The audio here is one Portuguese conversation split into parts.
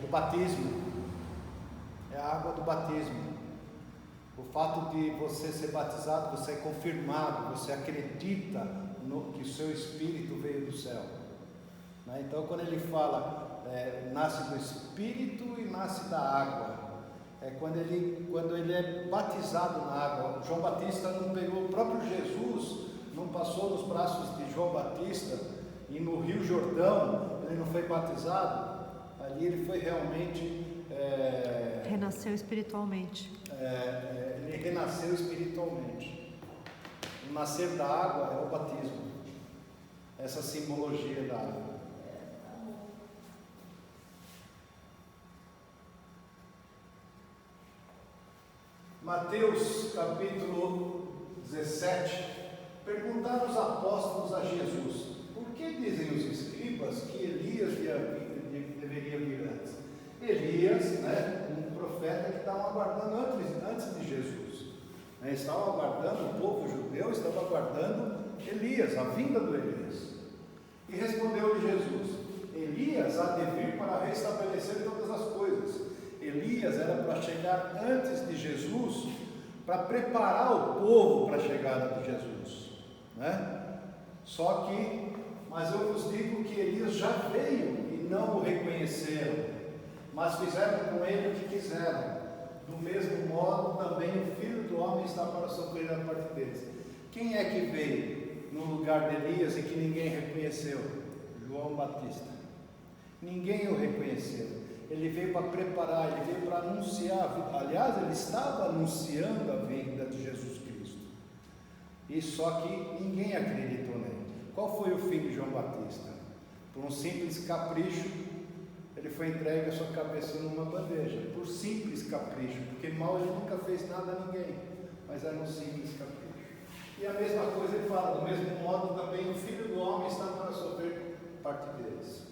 do batismo. É a água do batismo. O fato de você ser batizado, você é confirmado, você acredita que o seu espírito veio do céu. Né? Então, quando ele fala, nasce do espírito e nasce da água, é quando ele é batizado na água. João Batista não pegou, o próprio Jesus não passou nos braços de João Batista e no Rio Jordão ele não foi batizado. Ali ele foi realmente renasceu espiritualmente. Ele renasceu espiritualmente. O nascer da água é o batismo, essa simbologia da água. Mateus capítulo 17. Perguntaram os apóstolos a Jesus: por que dizem os escribas que Elias deveria vir antes? Elias, um profeta que estavam aguardando antes de Jesus. Estavam aguardando, o povo judeu estava aguardando Elias, a vinda do Elias. E respondeu-lhe Jesus: Elias há de vir para restabelecer todas as coisas. Elias era para chegar antes de Jesus, para preparar o povo para a chegada de Jesus, mas eu vos digo que Elias já veio e não o reconheceram, mas fizeram com ele o que quiseram. Do mesmo modo também o Filho do Homem está para sofrer da parte deles. Quem é que veio no lugar de Elias e que ninguém reconheceu? João Batista. Ninguém o reconheceu. Ele veio para preparar, ele veio para anunciar. Aliás, ele estava anunciando a vinda de Jesus Cristo. E só que ninguém acreditou nele. Qual foi o fim de João Batista? Por um simples capricho, ele foi entregue a sua cabeça numa bandeja. Por simples capricho, porque mal ele nunca fez nada a ninguém, mas era um simples capricho. E a mesma coisa ele fala: do mesmo modo também o Filho do Homem está para sofrer parte deles.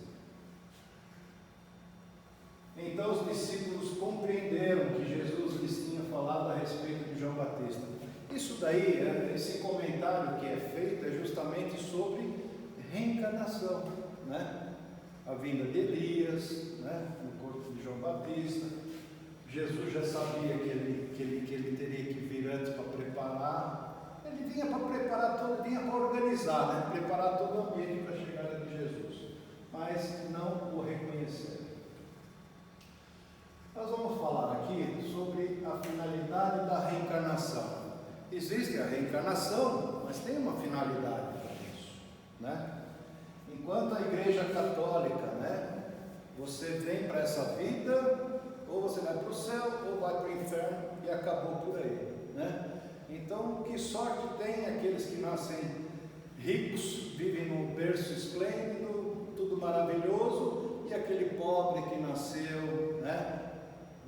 Então os discípulos compreenderam que Jesus lhes tinha falado a respeito de João Batista. Isso daí, esse comentário que é feito é justamente sobre reencarnação, a vinda de Elias, no corpo de João Batista. Jesus já sabia que ele teria que vir antes para preparar. Ele vinha para preparar todo, vinha para organizar, preparar todo o ambiente para a chegada de Jesus, mas não o reconheceram. Nós vamos falar aqui sobre a finalidade da reencarnação. Existe a reencarnação, mas tem uma finalidade para isso, Enquanto a Igreja Católica, você vem para essa vida, ou você vai para o céu, ou vai para o inferno e acabou por aí, Então, que sorte tem aqueles que nascem ricos, vivem num berço esplêndido, tudo maravilhoso, e aquele pobre que nasceu,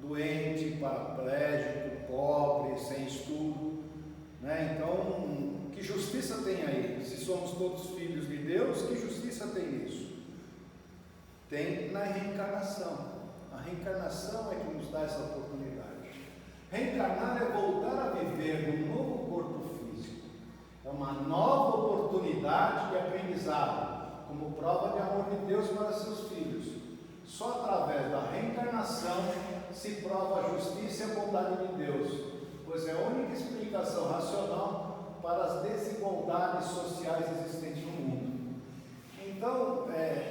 doente, paraplégico, pobre, sem estudo, Então, que justiça tem aí? Se somos todos filhos de Deus, que justiça tem isso? Tem na reencarnação. A reencarnação é que nos dá essa oportunidade. Reencarnar é voltar a viver num novo corpo físico. É uma nova oportunidade de aprendizado, como prova de amor de Deus para seus filhos. Só através da reencarnação se prova a justiça e a bondade de Deus, pois é a única explicação racional para as desigualdades sociais existentes no mundo. Então,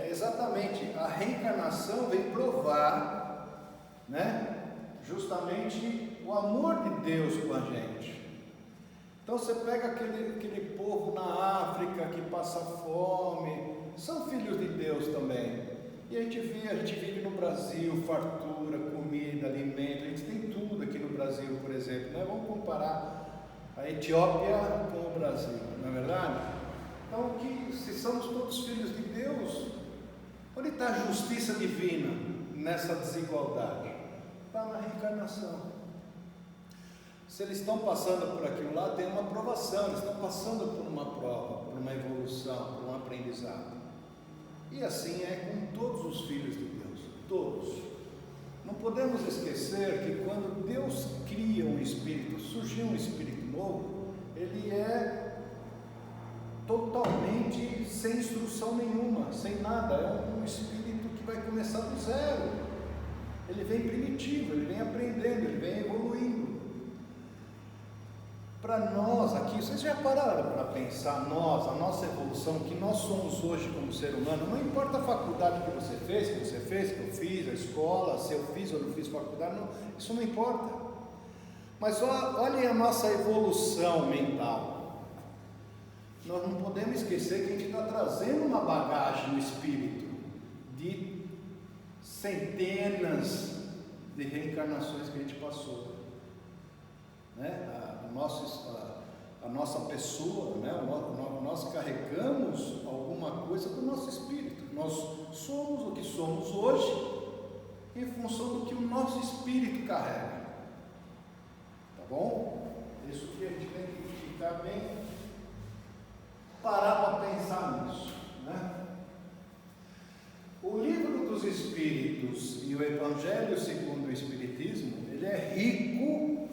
exatamente, a reencarnação vem provar, justamente o amor de Deus com a gente. Então você pega aquele povo na África que passa fome, são filhos de Deus também. E a gente vive no Brasil, fartura, comida, alimento, a gente tem tudo aqui no Brasil, por exemplo, Vamos comparar a Etiópia com o Brasil, não é verdade? Então, se somos todos filhos de Deus, onde está a justiça divina nessa desigualdade? Está na reencarnação. Se eles estão passando por aquilo lá, tem uma provação, eles estão passando por uma prova, por uma evolução, por um aprendizado. E assim é com todos os filhos de Deus, todos. Não podemos esquecer que quando Deus cria um espírito, surgiu um espírito novo, ele é totalmente sem instrução nenhuma, sem nada, é um espírito que vai começar do zero. ele vem primitivo, ele vem aprendendo, ele vem evoluindo. Para nós aqui, vocês já pararam para pensar, a nossa evolução, que nós somos hoje como ser humano, não importa a faculdade que você fez, que eu fiz, a escola, se eu fiz ou não fiz faculdade, não, isso não importa. Mas olhem a nossa evolução mental. Nós não podemos esquecer que a gente está trazendo uma bagagem no espírito de centenas de reencarnações que a gente passou, né? A nossa pessoa, né? Nós carregamos alguma coisa do nosso espírito. Nós somos o que somos hoje em função do que o nosso espírito carrega. Tá bom? Isso que a gente tem que ficar bem, parar para pensar nisso, né? O Livro dos Espíritos e o Evangelho segundo o Espiritismo, ele é rico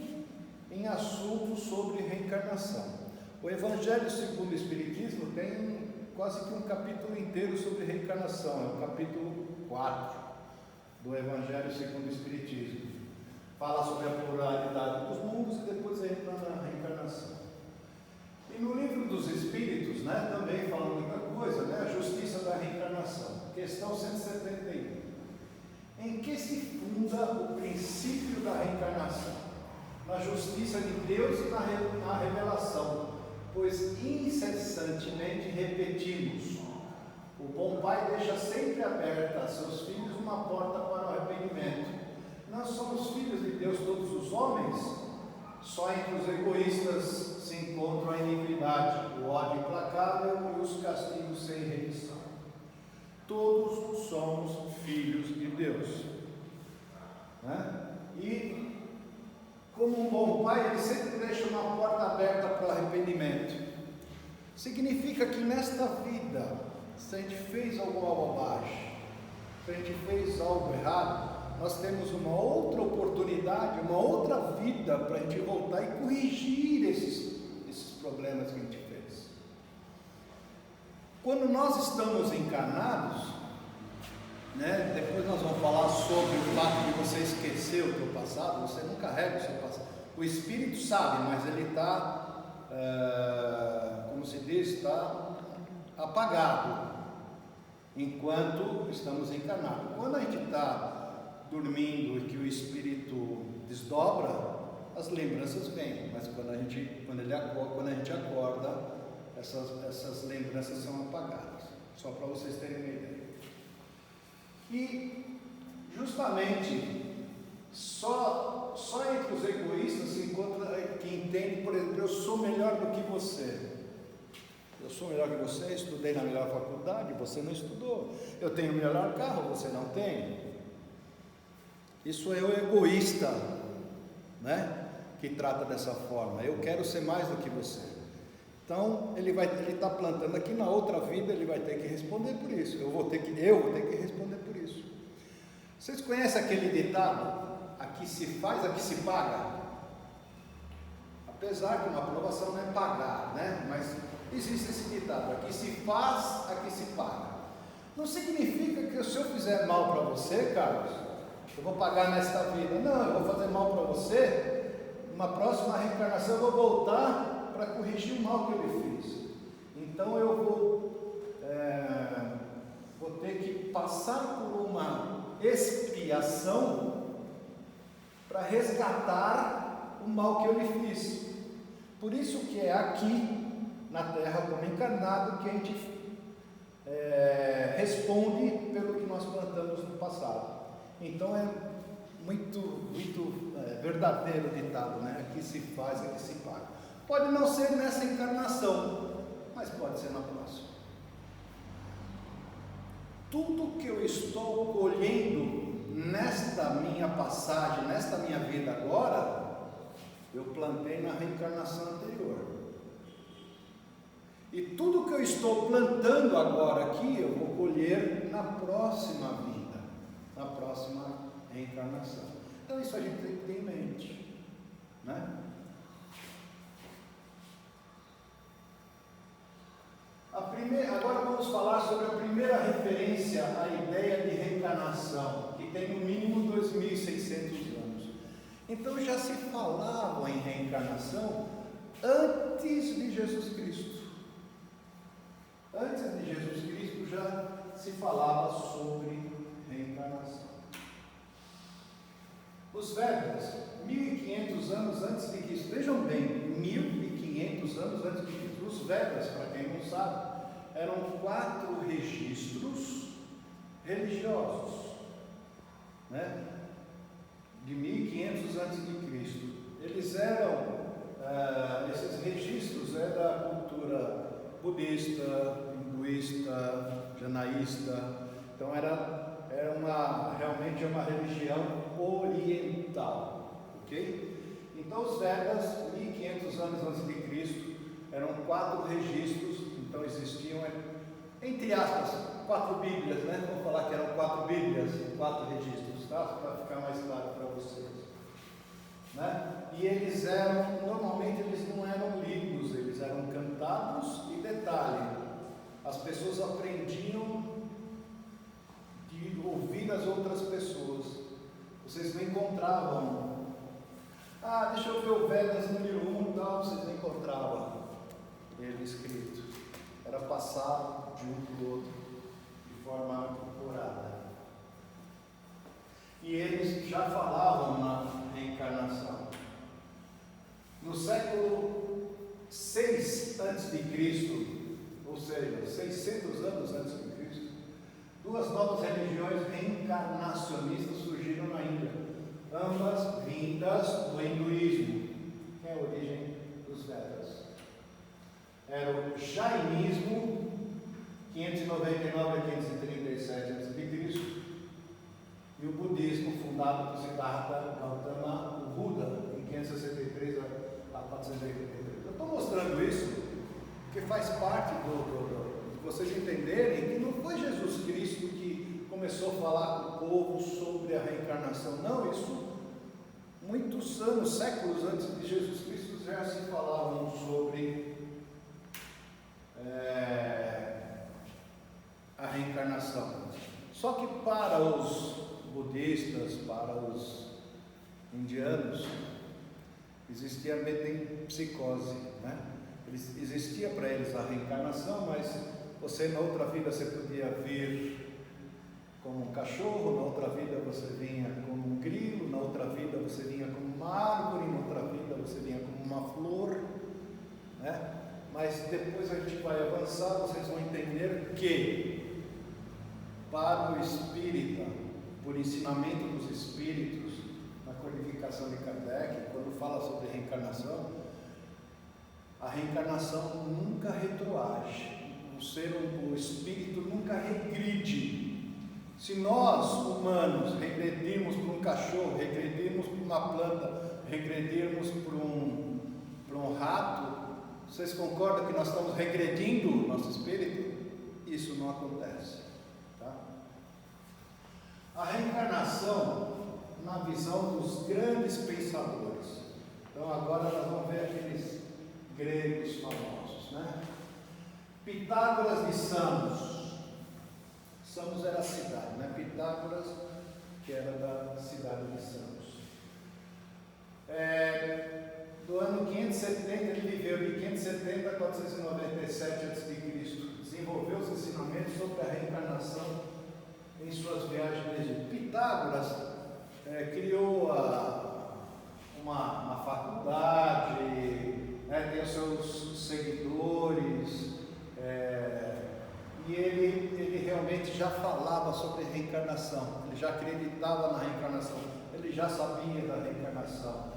em assuntos sobre reencarnação. O Evangelho segundo o Espiritismo tem quase que um capítulo inteiro sobre reencarnação, é o capítulo 4 do Evangelho segundo o Espiritismo. Fala sobre a pluralidade dos mundos e depois entra na reencarnação. E no Livro dos Espíritos, né, também fala muita coisa, né, a justiça da reencarnação. Questão 171. Em que se funda o princípio da reencarnação? Na justiça de Deus e na revelação, pois incessantemente repetimos: o bom Pai deixa sempre aberta a seus filhos uma porta para o arrependimento. Não somos filhos de Deus todos os homens? Só entre os egoístas se encontra a iniquidade, o ódio implacável e os castigos sem remissão. Todos somos filhos de Deus, né? E como um bom pai, ele sempre deixa uma porta aberta para o arrependimento. Significa que nesta vida, se a gente fez alguma bobagem, se a gente fez algo errado, nós temos uma outra oportunidade, uma outra vida para a gente voltar e corrigir esses problemas que a gente fez. Quando nós estamos encarnados, né, depois nós vamos falar sobre o fato de você esquecer o teu passado, você não carrega o seu passado. O espírito sabe, mas ele está, como se diz, está apagado, enquanto estamos encarnados. Quando a gente está dormindo e que o espírito desdobra, as lembranças vêm, mas quando a gente acorda, essas lembranças são apagadas, só para vocês terem uma ideia. E justamente só entre os egoístas se encontra quem entende, por exemplo, eu sou melhor do que você. Eu sou melhor que você, estudei na melhor faculdade, você não estudou. Eu tenho o melhor carro, você não tem. Isso é o egoísta, né, que trata dessa forma. Eu quero ser mais do que você. Então ele está plantando aqui, na outra vida ele vai ter que responder por isso. Eu vou ter que responder por isso. Vocês conhecem aquele ditado? Aqui se faz, aqui se paga. Apesar que uma aprovação não é pagar, né? Mas existe esse ditado: aqui se faz, aqui se paga. Não significa que se eu fizer mal para você, Carlos, eu vou pagar nesta vida. Não, eu vou fazer mal para você, numa próxima reencarnação eu vou voltar para corrigir o mal que eu lhe fiz. Então eu vou ter que passar por uma expiação para resgatar o mal que eu lhe fiz. Por isso que é aqui na Terra, como encarnado, que a gente responde pelo que nós plantamos no passado. Então é muito verdadeiro o ditado, né? Aqui se faz, aqui se paga. Pode não ser nessa encarnação, mas pode ser na próxima. Tudo que eu estou colhendo nesta minha passagem, nesta minha vida agora, eu plantei na reencarnação anterior. E tudo que eu estou plantando agora aqui, eu vou colher na próxima vida, na próxima reencarnação. Então isso a gente tem que ter em mente, né? Agora vamos falar sobre a primeira referência à ideia de reencarnação, que tem no mínimo 2.000 1.600 anos. Então já se falava em reencarnação antes de Jesus Cristo. Antes de Jesus Cristo já se falava sobre reencarnação. Os Vedas, 1.500 anos antes de Cristo, vejam bem, 1.500 anos antes de Cristo. Os Vedas, para quem não sabe, eram 4 registros religiosos, né? De 1.500 antes de Cristo. Eles eram, esses registros da cultura budista, hinduísta, janaísta. Então realmente uma religião oriental, ok? Então os Vedas, 1.500 anos antes de Cristo, eram 4 registros. Então existiam, entre aspas, 4 Bíblias, né? Vamos falar que eram 4 Bíblias, 4 registros, tá? Para ficar mais claro para vocês, né? E eles normalmente eles não eram lidos, eles eram cantados. E detalhe, as pessoas aprendiam de ouvir as outras pessoas. Vocês não encontravam, deixa eu ver o Vedas número 1 e tal, vocês não encontravam ele escrito. Era passado de um para o outro de forma curada. E eles já falavam na reencarnação. No século 6 a.C., ou seja, 600 anos antes de Cristo, 2 novas religiões reencarnacionistas surgiram na Índia, ambas vindas do hinduísmo, que é a origem dos Vedas. Era o Jainismo, 599 a 537 a.C., e o budismo, fundado por Siddhartha Gautama, o Buda, em 563 a 483. Eu estou mostrando isso porque faz parte de vocês entenderem que não foi Jesus Cristo que começou a falar com o povo sobre a reencarnação. Não, isso muitos anos, séculos antes de Jesus Cristo já se falavam sobre a reencarnação. Só que para os budistas, para os indianos, existia a metempsicose, né? Existia para eles a reencarnação, mas na outra vida você podia vir como um cachorro, na outra vida você vinha como um grilo, na outra vida você vinha como uma árvore, na outra vida você vinha como uma flor, né? Mas depois a gente vai avançar, vocês vão entender que para o espírita, por ensinamento dos espíritos, na codificação de Kardec, quando fala sobre reencarnação, a reencarnação nunca retroage. O espírito nunca regride. Se nós, humanos, regredirmos para um cachorro, regredirmos para uma planta, regredirmos para um rato, vocês concordam que nós estamos regredindo o nosso espírito? Isso não acontece, tá? A reencarnação, na visão dos grandes pensadores. Então agora nós vamos ver aqueles gregos famosos, né? Pitágoras de Samos. Samos era a cidade, né? Pitágoras, que era da cidade de Samos. Do ano 570, ele viveu de 570 a 497 a.C. Desenvolveu os ensinamentos sobre a reencarnação em suas viagens no Egito. Pitágoras criou uma faculdade, né, tem os seus seguidores, e ele realmente já falava sobre reencarnação, ele já acreditava na reencarnação, ele já sabia da reencarnação.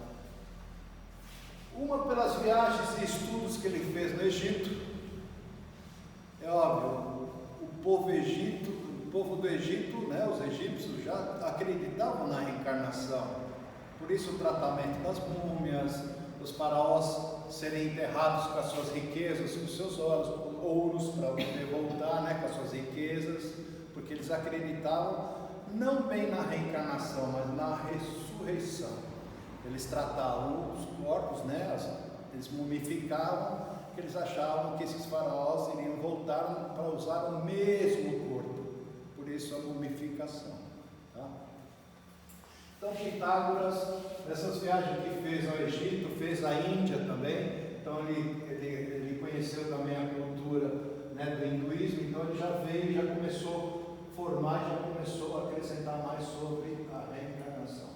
Uma pelas viagens e estudos que ele fez no Egito. É óbvio, o povo do Egito, né, os egípcios já acreditavam na reencarnação. Por isso o tratamento das múmias, os faraós serem enterrados com as suas riquezas, com os seus ouros para poder voltar, né, com as suas riquezas, porque eles acreditavam não bem na reencarnação, mas na ressurreição. Eles tratavam os corpos, né, eles mumificavam, porque eles achavam que esses faraós iriam voltar para usar o mesmo corpo, por isso a mumificação, tá? Então Pitágoras, nessas viagens que fez ao Egito, fez à Índia também, então ele conheceu também a cultura, né, do hinduísmo, então ele já veio, já começou a formar, já começou a acrescentar mais sobre a reencarnação.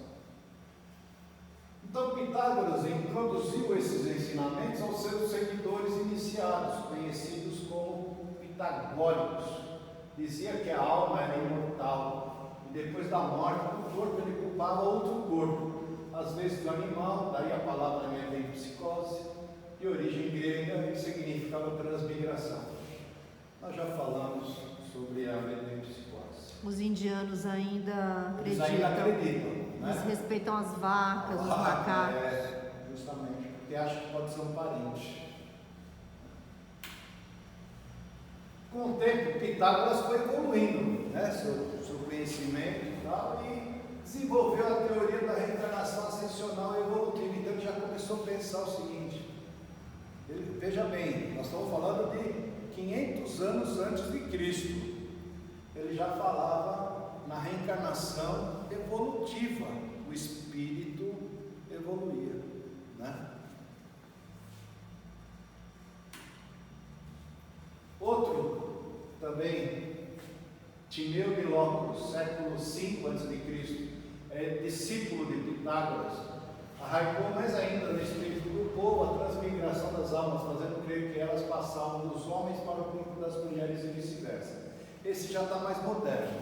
Então Pitágoras introduziu esses ensinamentos aos seus seguidores iniciados, conhecidos como pitagóricos. Dizia que a alma era imortal e depois da morte do corpo ele culpava outro corpo, às vezes do animal, daí a palavra metempsicose, de origem grega e significava transmigração. Nós já falamos sobre a metempsicose. Os indianos ainda Eles acreditam. ainda acreditam, né? Eles respeitam as vacas, os macacos. Justamente, porque acham que pode ser um parente. Com o tempo, Pitágoras foi evoluindo, né, seu conhecimento e tal, e desenvolveu a teoria da reencarnação ascensional e evolutiva. Então ele já começou a pensar o seguinte, veja bem, nós estamos falando de 500 anos antes de Cristo. Ele já falava na reencarnação evolutiva, o espírito evoluía, né? Outro também, Timeu de Locos, século V a.C., é discípulo de Pitágoras, arraigou mais ainda no espírito do povo a transmigração das almas, fazendo crer que elas passavam dos homens para o corpo das mulheres e vice-versa. Esse já está mais moderno,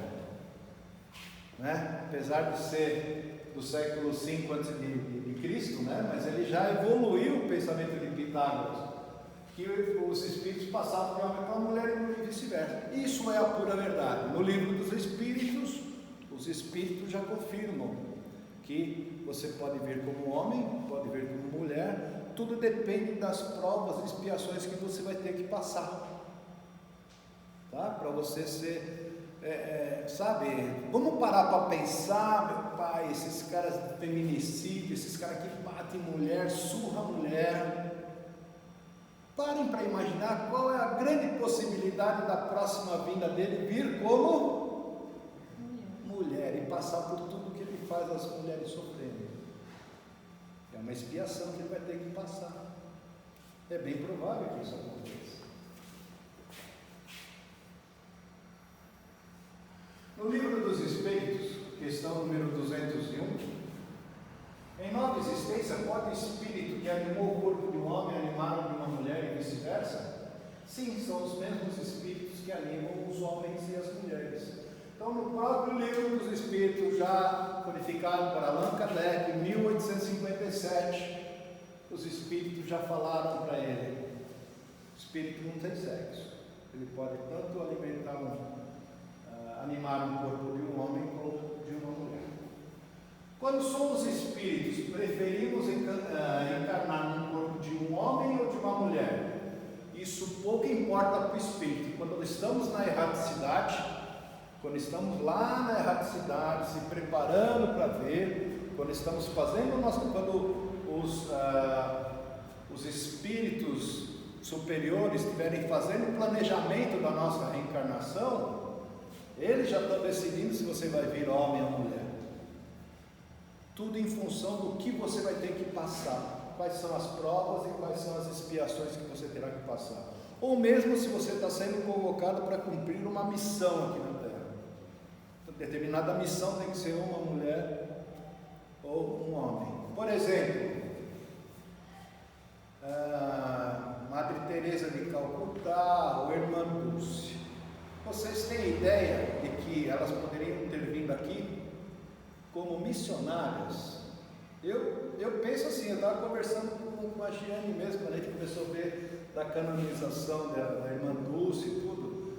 né? Apesar de ser do século V a.C., né? Mas ele já evoluiu o pensamento de Pitágoras, que os espíritos passavam de homem para mulher e vice-versa. Isso é a pura verdade. No livro dos espíritos, os espíritos já confirmam que você pode vir como homem, pode vir como mulher, tudo depende das provas e expiações que você vai ter que passar, tá? Para você ser, sabe, vamos parar para pensar, meu pai, esses caras de feminicídio, esses caras que batem mulher, surra mulher. Parem para imaginar qual é a grande possibilidade da próxima vinda dele vir como mulher e passar por tudo que ele faz as mulheres sofrerem. É uma expiação que ele vai ter que passar. É bem provável que isso aconteça. No livro dos Espíritos, questão número 201, em nova existência, pode o espírito que animou o corpo de um homem animar o de uma mulher e vice-versa? Sim, são os mesmos espíritos que animam os homens e as mulheres. Então, no próprio livro dos Espíritos, já codificado por Allan Kardec, em 1857, os espíritos já falaram para ele: o espírito não tem sexo, ele pode tanto animar um corpo de um homem como de uma mulher. Quando somos espíritos, preferimos encarnar num corpo de um homem ou de uma mulher? Isso pouco importa para o espírito. Quando estamos na erraticidade, quando estamos lá na erraticidade, se preparando para ver, quando estamos fazendo quando os espíritos superiores estiverem fazendo o planejamento da nossa reencarnação, eles já estão decidindo se você vai vir homem ou mulher. Tudo em função do que você vai ter que passar, quais são as provas e quais são as expiações que você terá que passar, ou mesmo se você está sendo convocado para cumprir uma missão aqui na Terra. Determinada missão tem que ser uma mulher ou um homem. Por exemplo, Madre Teresa de Calcutá ou Irmã Dulce. Vocês têm ideia de que elas poderiam ter vindo aqui como missionárias? Eu penso assim, eu estava conversando com a Giane mesmo, quando a gente começou a ver da canonização da Irmã Dulce e tudo,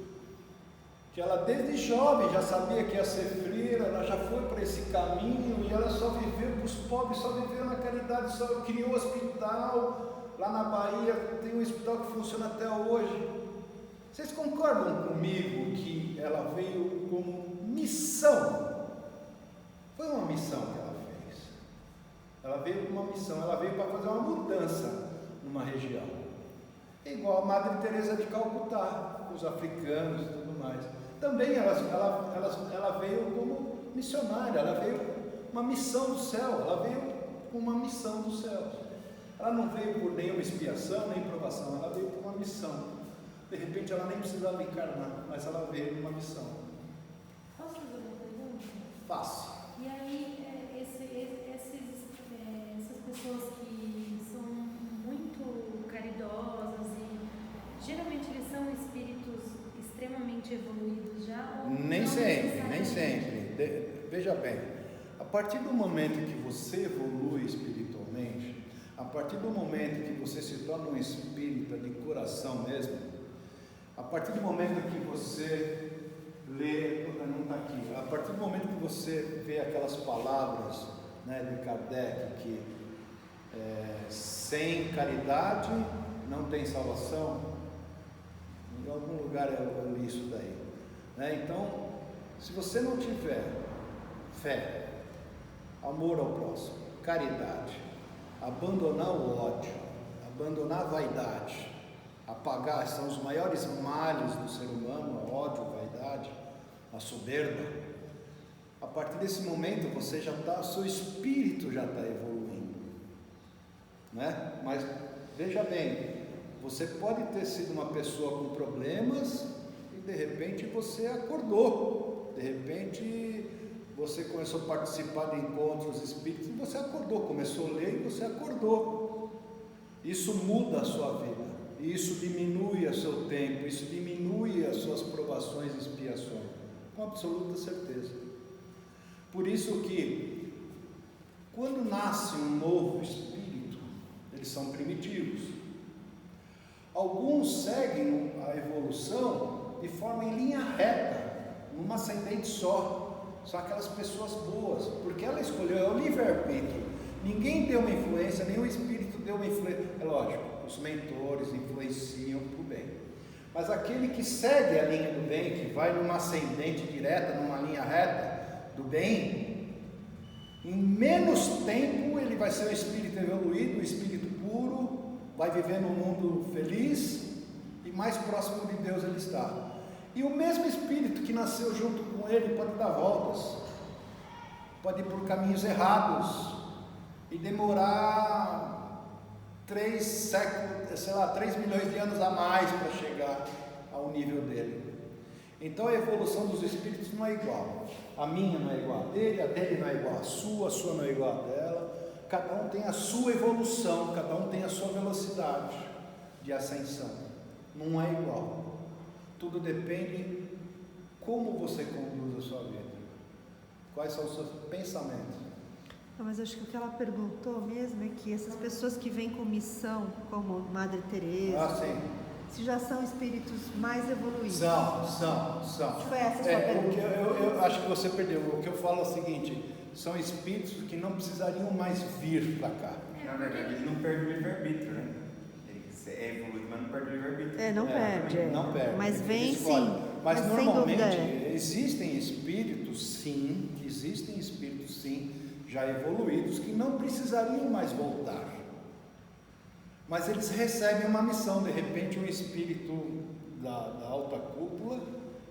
que ela desde jovem já sabia que ia ser freira, ela já foi para esse caminho, e ela só viveu para os pobres, só viveu na caridade, só criou um hospital, lá na Bahia tem um hospital que funciona até hoje. Vocês concordam comigo que ela veio como missão? Foi uma missão que ela fez. Ela veio com uma missão, ela veio para fazer uma mudança numa região. Igual a Madre Teresa de Calcutá, os africanos e tudo mais. Também ela veio como missionária, ela veio uma missão do céu, ela veio com uma missão do céu. Ela não veio por nenhuma expiação, nem provação, ela veio por uma missão. De repente ela nem precisava encarnar, mas ela veio com uma missão. Posso fazer uma pergunta? Faça. E aí, essas pessoas que são muito caridosas e geralmente eles são espíritos extremamente evoluídos já? Ou Nem não sempre, nem necessariamente? sempre. Veja bem, a partir do momento que você evolui espiritualmente, a partir do momento que você se torna um espírita de coração mesmo, a partir do momento que você lê, não está aqui, a partir do momento que você vê aquelas palavras, né, de Kardec, que sem caridade não tem salvação, em algum lugar eu li isso daí, né? Então, se você não tiver fé, amor ao próximo, caridade, abandonar o ódio, abandonar a vaidade, apagar, são os maiores males do ser humano, o ódio, a vaidade, a soberba. A partir desse momento você já está, seu espírito já está evoluindo, né? Mas veja bem, você pode ter sido uma pessoa com problemas e de repente você acordou, de repente você começou a participar de encontros espíritas e você acordou, começou a ler e você acordou. Isso muda a sua vida, isso diminui o seu tempo, isso diminui as suas provações e expiações, com absoluta certeza. Por isso que, quando nasce um novo espírito, eles são primitivos. Alguns seguem a evolução de forma em linha reta, numa ascendente só. São aquelas pessoas boas, porque ela escolheu, é o livre-arbítrio. Ninguém deu uma influência, nenhum espírito deu uma influência. É lógico, os mentores influenciam para o bem. Mas aquele que segue a linha do bem, que vai numa ascendente direta, numa linha reta do bem, em menos tempo ele vai ser um espírito evoluído, um espírito puro, vai viver num mundo feliz e mais próximo de Deus ele está. E o mesmo espírito que nasceu junto com ele pode dar voltas, pode ir por caminhos errados e demorar 3 milhões de anos a mais para chegar ao nível dele. Então a evolução dos espíritos não é igual. A minha não é igual a dele não é igual a sua não é igual a dela. Cada um tem a sua evolução, cada um tem a sua velocidade de ascensão. Não é igual. Tudo depende como você conduz a sua vida. Quais são os seus pensamentos. Não, mas acho que o que ela perguntou mesmo é que essas pessoas que vêm com missão, como Madre Teresa, se já são espíritos mais evoluídos. São. Foi essa a sua pergunta? Eu acho que você perdeu. O que eu falo é o seguinte: são espíritos que não precisariam mais vir para cá. Na verdade, ele não perde o livre-arbítrio, né? Ele é evoluído, mas não perde o livre-arbítrio. Não perde. Mas vem sim. Mas sem normalmente dúvida existem espíritos sim, já evoluídos, que não precisariam mais voltar. Mas eles recebem uma missão. De repente um espírito da alta cúpula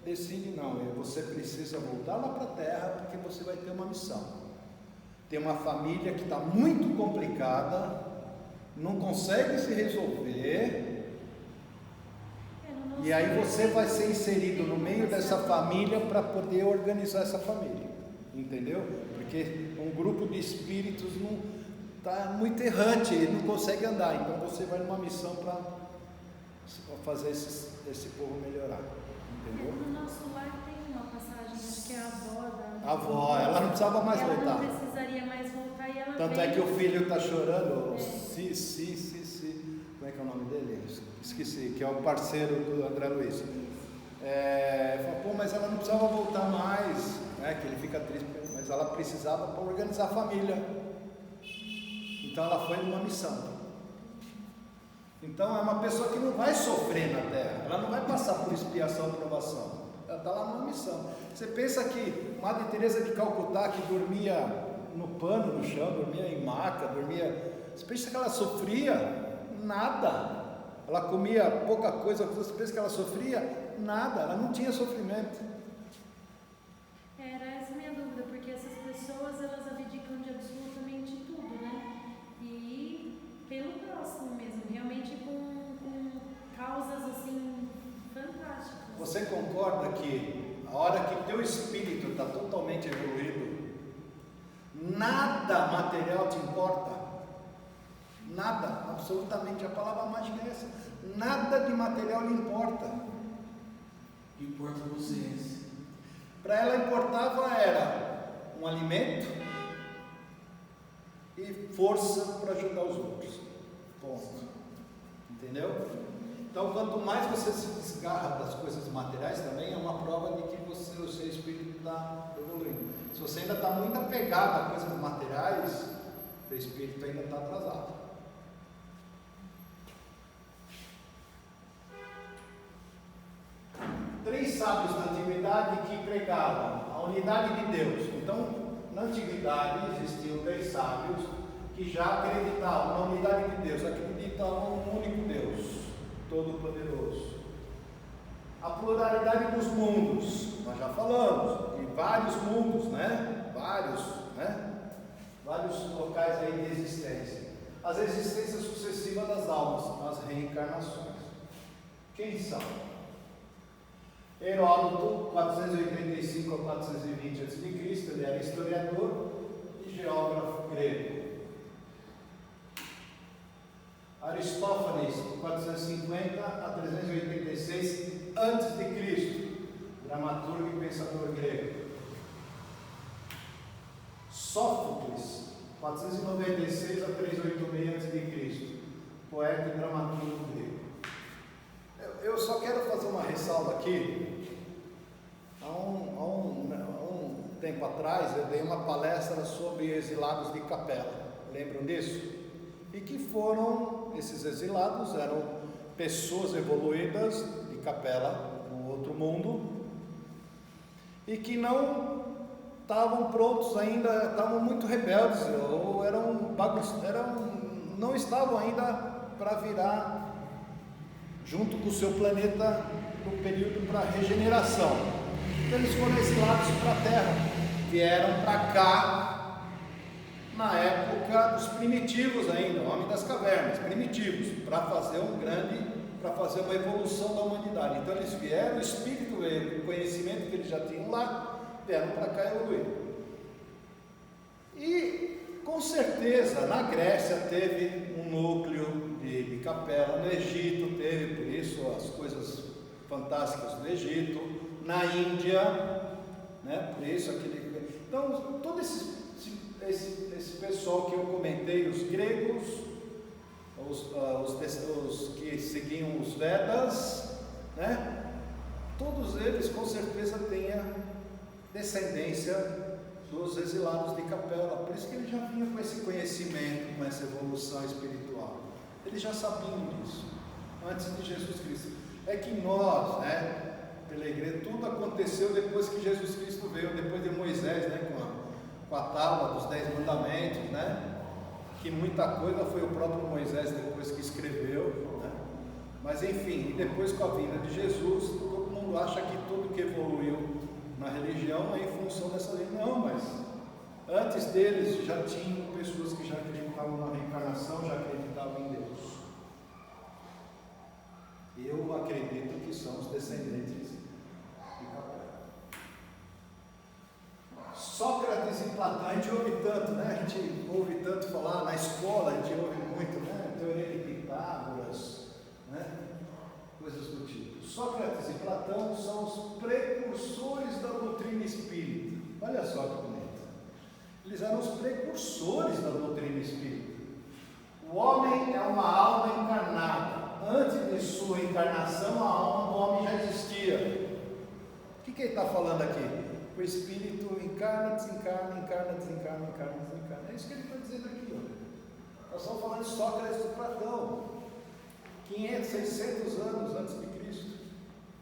decide, não, você precisa voltar lá para a Terra porque você vai ter uma missão. Tem uma família que está muito complicada, não consegue se resolver, e aí você vai ser inserido no meio dessa família para poder organizar essa família, entendeu? Porque um grupo de espíritos não está muito errante, ele não consegue andar, então você vai numa missão para fazer esse povo melhorar, entendeu? No nosso lar tem uma passagem, acho que é a avó da... A avó, ela não precisava mais voltar. Ela não precisaria mais voltar e ela Tanto veio... é que o filho está chorando, como é que é o nome dele? Esqueci, que é o parceiro do André Luiz. Falou, pô, mas ela não precisava voltar mais, né? Que ele fica triste, mas ela precisava para organizar a família. Então ela foi numa missão. Então é uma pessoa que não vai sofrer na Terra, ela não vai passar por expiação e provação, ela está lá numa missão. Você pensa que Madre Teresa de Calcutá, que dormia no pano, no chão, dormia em maca, você pensa que ela sofria? Nada. Ela comia pouca coisa, você pensa que ela sofria? Nada, ela não tinha sofrimento. Era essa a minha dúvida, porque essas pessoas, elas abdicam nada material te importa. Nada, absolutamente, a palavra mágica é essa. Nada de material lhe importa. Importa consciência. Para ela importava era um alimento e força para ajudar os outros. Ponto. Entendeu? Então, quanto mais você se desgarra das coisas materiais, também é uma prova de que o seu espírito está evoluindo. Se você ainda está muito apegado a coisas materiais, o seu espírito ainda está atrasado. Três sábios na antiguidade que pregavam a unidade de Deus. Então, na antiguidade existiam três sábios que já acreditavam na unidade de Deus, acreditavam no único Deus, Todo-Poderoso. A pluralidade dos mundos, nós já falamos, de vários mundos, vários locais aí de existência. As existências sucessivas das almas, as reencarnações. Quem são? Heródoto, 485 a 420 a.C., ele era historiador e geógrafo grego. Aristófanes, 450 a 386 a.C., dramaturgo e pensador grego. Sófocles, 496 a 386 a.C., poeta e dramaturgo grego. Eu só quero fazer uma ressalva aqui. Há um tempo atrás eu dei uma palestra sobre exilados de Capela, lembram disso? E que foram, esses exilados eram pessoas evoluídas de Capela, no outro mundo, e que não estavam prontos ainda, estavam muito rebeldes, ou não estavam ainda para virar junto com o seu planeta no período para regeneração. Então eles foram exilados para a Terra, vieram para cá na época dos primitivos ainda, o homem das cavernas, primitivos, para fazer uma evolução da humanidade. Então eles vieram, o espírito veio, o conhecimento que eles já tinham lá, vieram para cá evoluir. E com certeza na Grécia teve um núcleo de Capela, no Egito teve, por isso as coisas fantásticas do Egito, na Índia, por isso então todo esse pessoal que eu comentei, os gregos, os que seguiam os Vedas, todos eles com certeza têm a descendência dos exilados de Capela, por isso que eles já vinham com esse conhecimento, com essa evolução espiritual. Eles já sabiam disso, antes de Jesus Cristo. É que nós, pela igreja, tudo aconteceu depois que Jesus Cristo veio, depois de Moisés, com a tábua dos 10 mandamentos, que muita coisa foi o próprio Moisés depois que escreveu, mas enfim, e depois com a vinda de Jesus, todo mundo acha que tudo que evoluiu na religião é em função dessa lei. Não, mas antes deles já tinham pessoas que já acreditavam na reencarnação, já acreditavam em Deus. Eu acredito que são os descendentes de Capela. Sócrates e Platão, a gente ouve tanto, a gente ouve tanto falar na escola, a gente ouve muito, teoria de Pitágoras, coisas do tipo. Sócrates e Platão são os precursores da doutrina espírita. Olha só que bonito. Eles eram os precursores da doutrina espírita. O homem é uma alma encarnada. Antes de sua encarnação, a alma do homem já existia. O que ele está falando aqui? O espírito encarna, desencarna, encarna, desencarna, encarna, desencarna. É isso que ele está dizendo aqui. Nós estamos falando de Sócrates e Platão. 500, 600 anos antes de Cristo.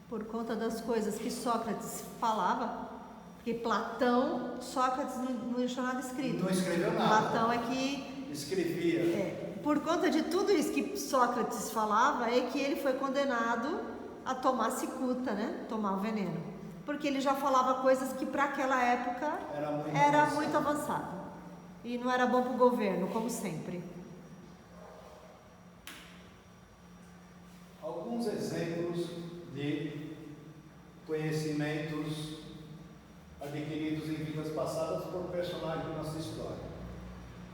Por conta das coisas que Sócrates falava, porque Platão, Sócrates não deixou nada escrito. Não escreveu nada. Platão é que escrevia. Por conta de tudo isso que Sócrates falava, é que ele foi condenado a tomar cicuta, tomar o veneno. Porque ele já falava coisas que para aquela época era muito avançado. E não era bom para o governo, como sempre. Alguns exemplos de conhecimentos adquiridos em vidas passadas por personagens da nossa história.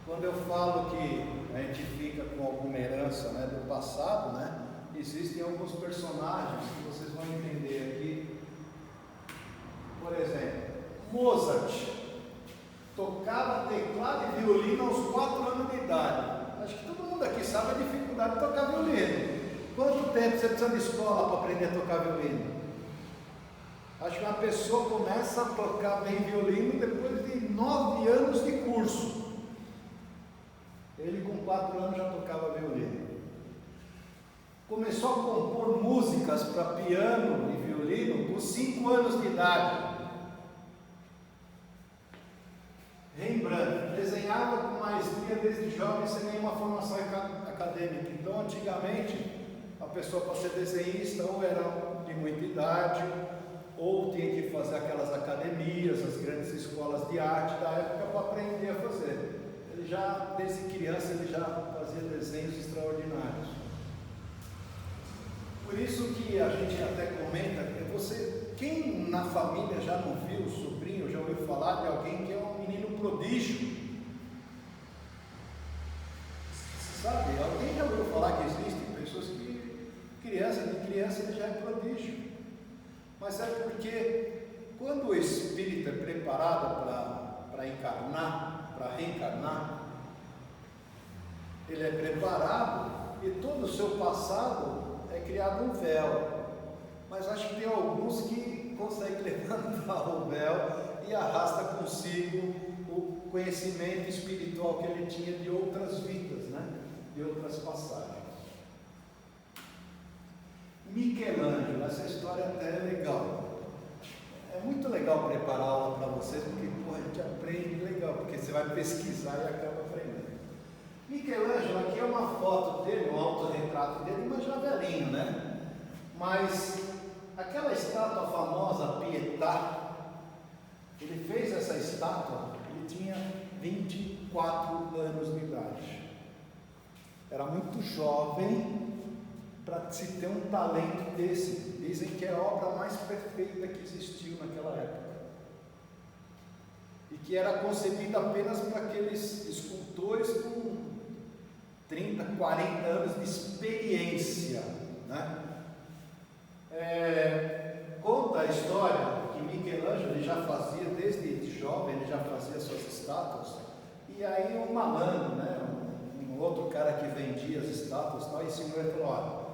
Quando eu falo que a gente fica com alguma herança, né, do passado, né, existem alguns personagens que vocês vão entender aqui. Por exemplo, Mozart tocava teclado e violino aos 4 anos de idade. Acho que todo mundo aqui sabe a dificuldade de tocar violino. Quanto tempo você precisa de escola para aprender a tocar violino? Acho que uma pessoa começa a tocar bem violino depois de 9 anos de curso. Ele com 4 anos já tocava violino. Começou a compor músicas para piano e violino com 5 anos de idade. Rembrandt desenhava com maestria desde jovem sem nenhuma formação acadêmica. Então, antigamente, a pessoa para ser desenhista ou era de muita idade, ou tinha que fazer aquelas academias, as grandes escolas de arte da época para aprender a fazer. Ele já, desde criança, ele já fazia desenhos extraordinários. Por isso que a gente até comenta, quem na família já não viu o sobrinho, já ouviu falar de alguém que é um menino prodígio? Sabe, alguém já ouviu falar que existem pessoas que de criança ele já é prodígio. Mas é porque quando o espírito é preparado para encarnar, para reencarnar, ele é preparado e todo o seu passado é criado um véu. Mas acho que tem alguns que conseguem levantar o véu e arrasta consigo o conhecimento espiritual que ele tinha de outras vidas, né? De outras passagens. Michelangelo, essa história até é legal. É muito legal preparar a aula para vocês, porque a gente aprende legal, porque você vai pesquisar e acaba aprendendo. Michelangelo, aqui é uma foto dele, um autorretrato dele, mas já velhinho, né? Mas aquela estátua famosa, Pietà, ele fez essa estátua, ele tinha 24 anos de idade. Era muito jovem para se ter um talento desse. Dizem que é a obra mais perfeita que existiu naquela época. E que era concebida apenas para aqueles escultores com 30, 40 anos de experiência, né? Conta a história que Michelangelo ele já fazia, desde jovem, ele já fazia suas estátuas, e aí um malandro, né, um outro cara que vendia as estátuas, tal, ensinou ele, falou, olha,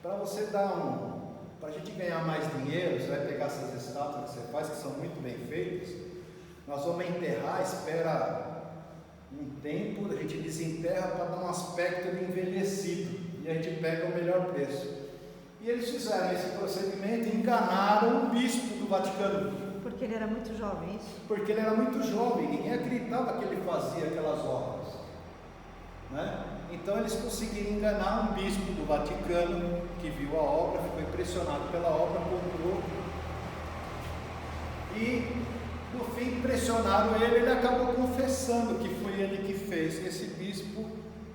para você para a gente ganhar mais dinheiro, você vai pegar essas estátuas que você faz, que são muito bem feitas, nós vamos enterrar, espera um tempo, a gente desenterra para dar um aspecto de envelhecido, e a gente pega o melhor preço. E eles fizeram esse procedimento e enganaram o bispo do Vaticano. Porque ele era muito jovem, isso? Porque ele era muito jovem, ninguém acreditava que ele fazia aquelas obras, né? Então eles conseguiram enganar um bispo do Vaticano, que viu a obra, ficou impressionado pela obra, comprou, e no fim impressionaram ele acabou confessando que foi ele que fez. Esse bispo,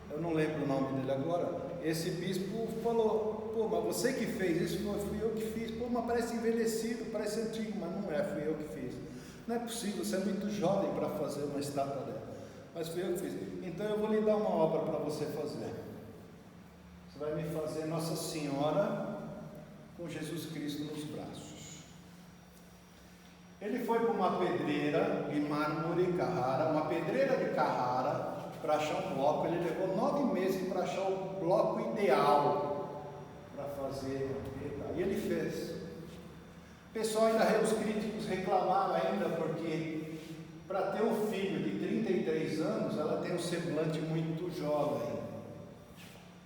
eu não lembro o nome dele agora, esse bispo falou, pô, mas você que fez isso? Fui eu que fiz. Pô, mas parece envelhecido, parece antigo, mas não é, fui eu que fiz. Não é possível, você é muito jovem para fazer uma estátua dela, mas fui eu que fiz. Então eu vou lhe dar uma obra para você fazer. Você vai me fazer Nossa Senhora com Jesus Cristo nos braços. Ele foi para uma pedreira de mármore Carrara, uma pedreira de Carrara, para achar um bloco. Ele levou 9 meses para achar o bloco ideal para fazer. E ele fez. O pessoal ainda, os críticos reclamaram ainda, porque para ter um filho de 33 anos, ela tem um semblante muito jovem.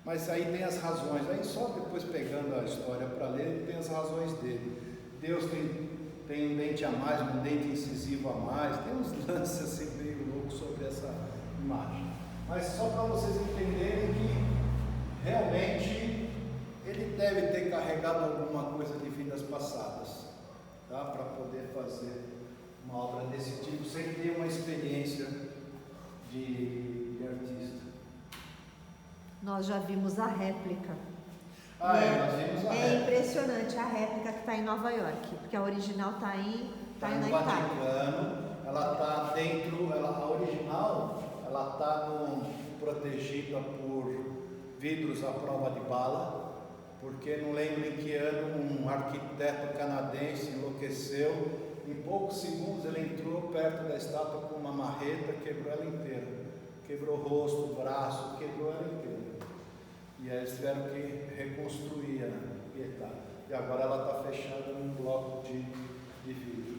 Mas aí tem as razões, aí só depois pegando a história para ler, tem as razões dele. Deus tem um dente a mais, um dente incisivo a mais, tem uns lances assim meio loucos sobre essa imagem. Mas só para vocês entenderem que realmente ele deve ter carregado alguma coisa de vidas passadas, tá? Para poder fazer uma obra desse tipo, sem ter uma experiência de artista. Nós já vimos a réplica. Nós vimos a réplica. É impressionante a réplica que está em Nova York, porque a original está em Está no na Itália. Vaticano, ela está dentro, a original, ela está protegida por vidros à prova de bala, porque não lembro em que ano um arquiteto canadense enlouqueceu, em poucos segundos ele entrou perto da estátua com uma marreta, quebrou ela inteira, quebrou o rosto, o braço, quebrou ela inteira, e aí eles tiveram que reconstruir a Pietà, e agora ela está fechada num bloco de vidro.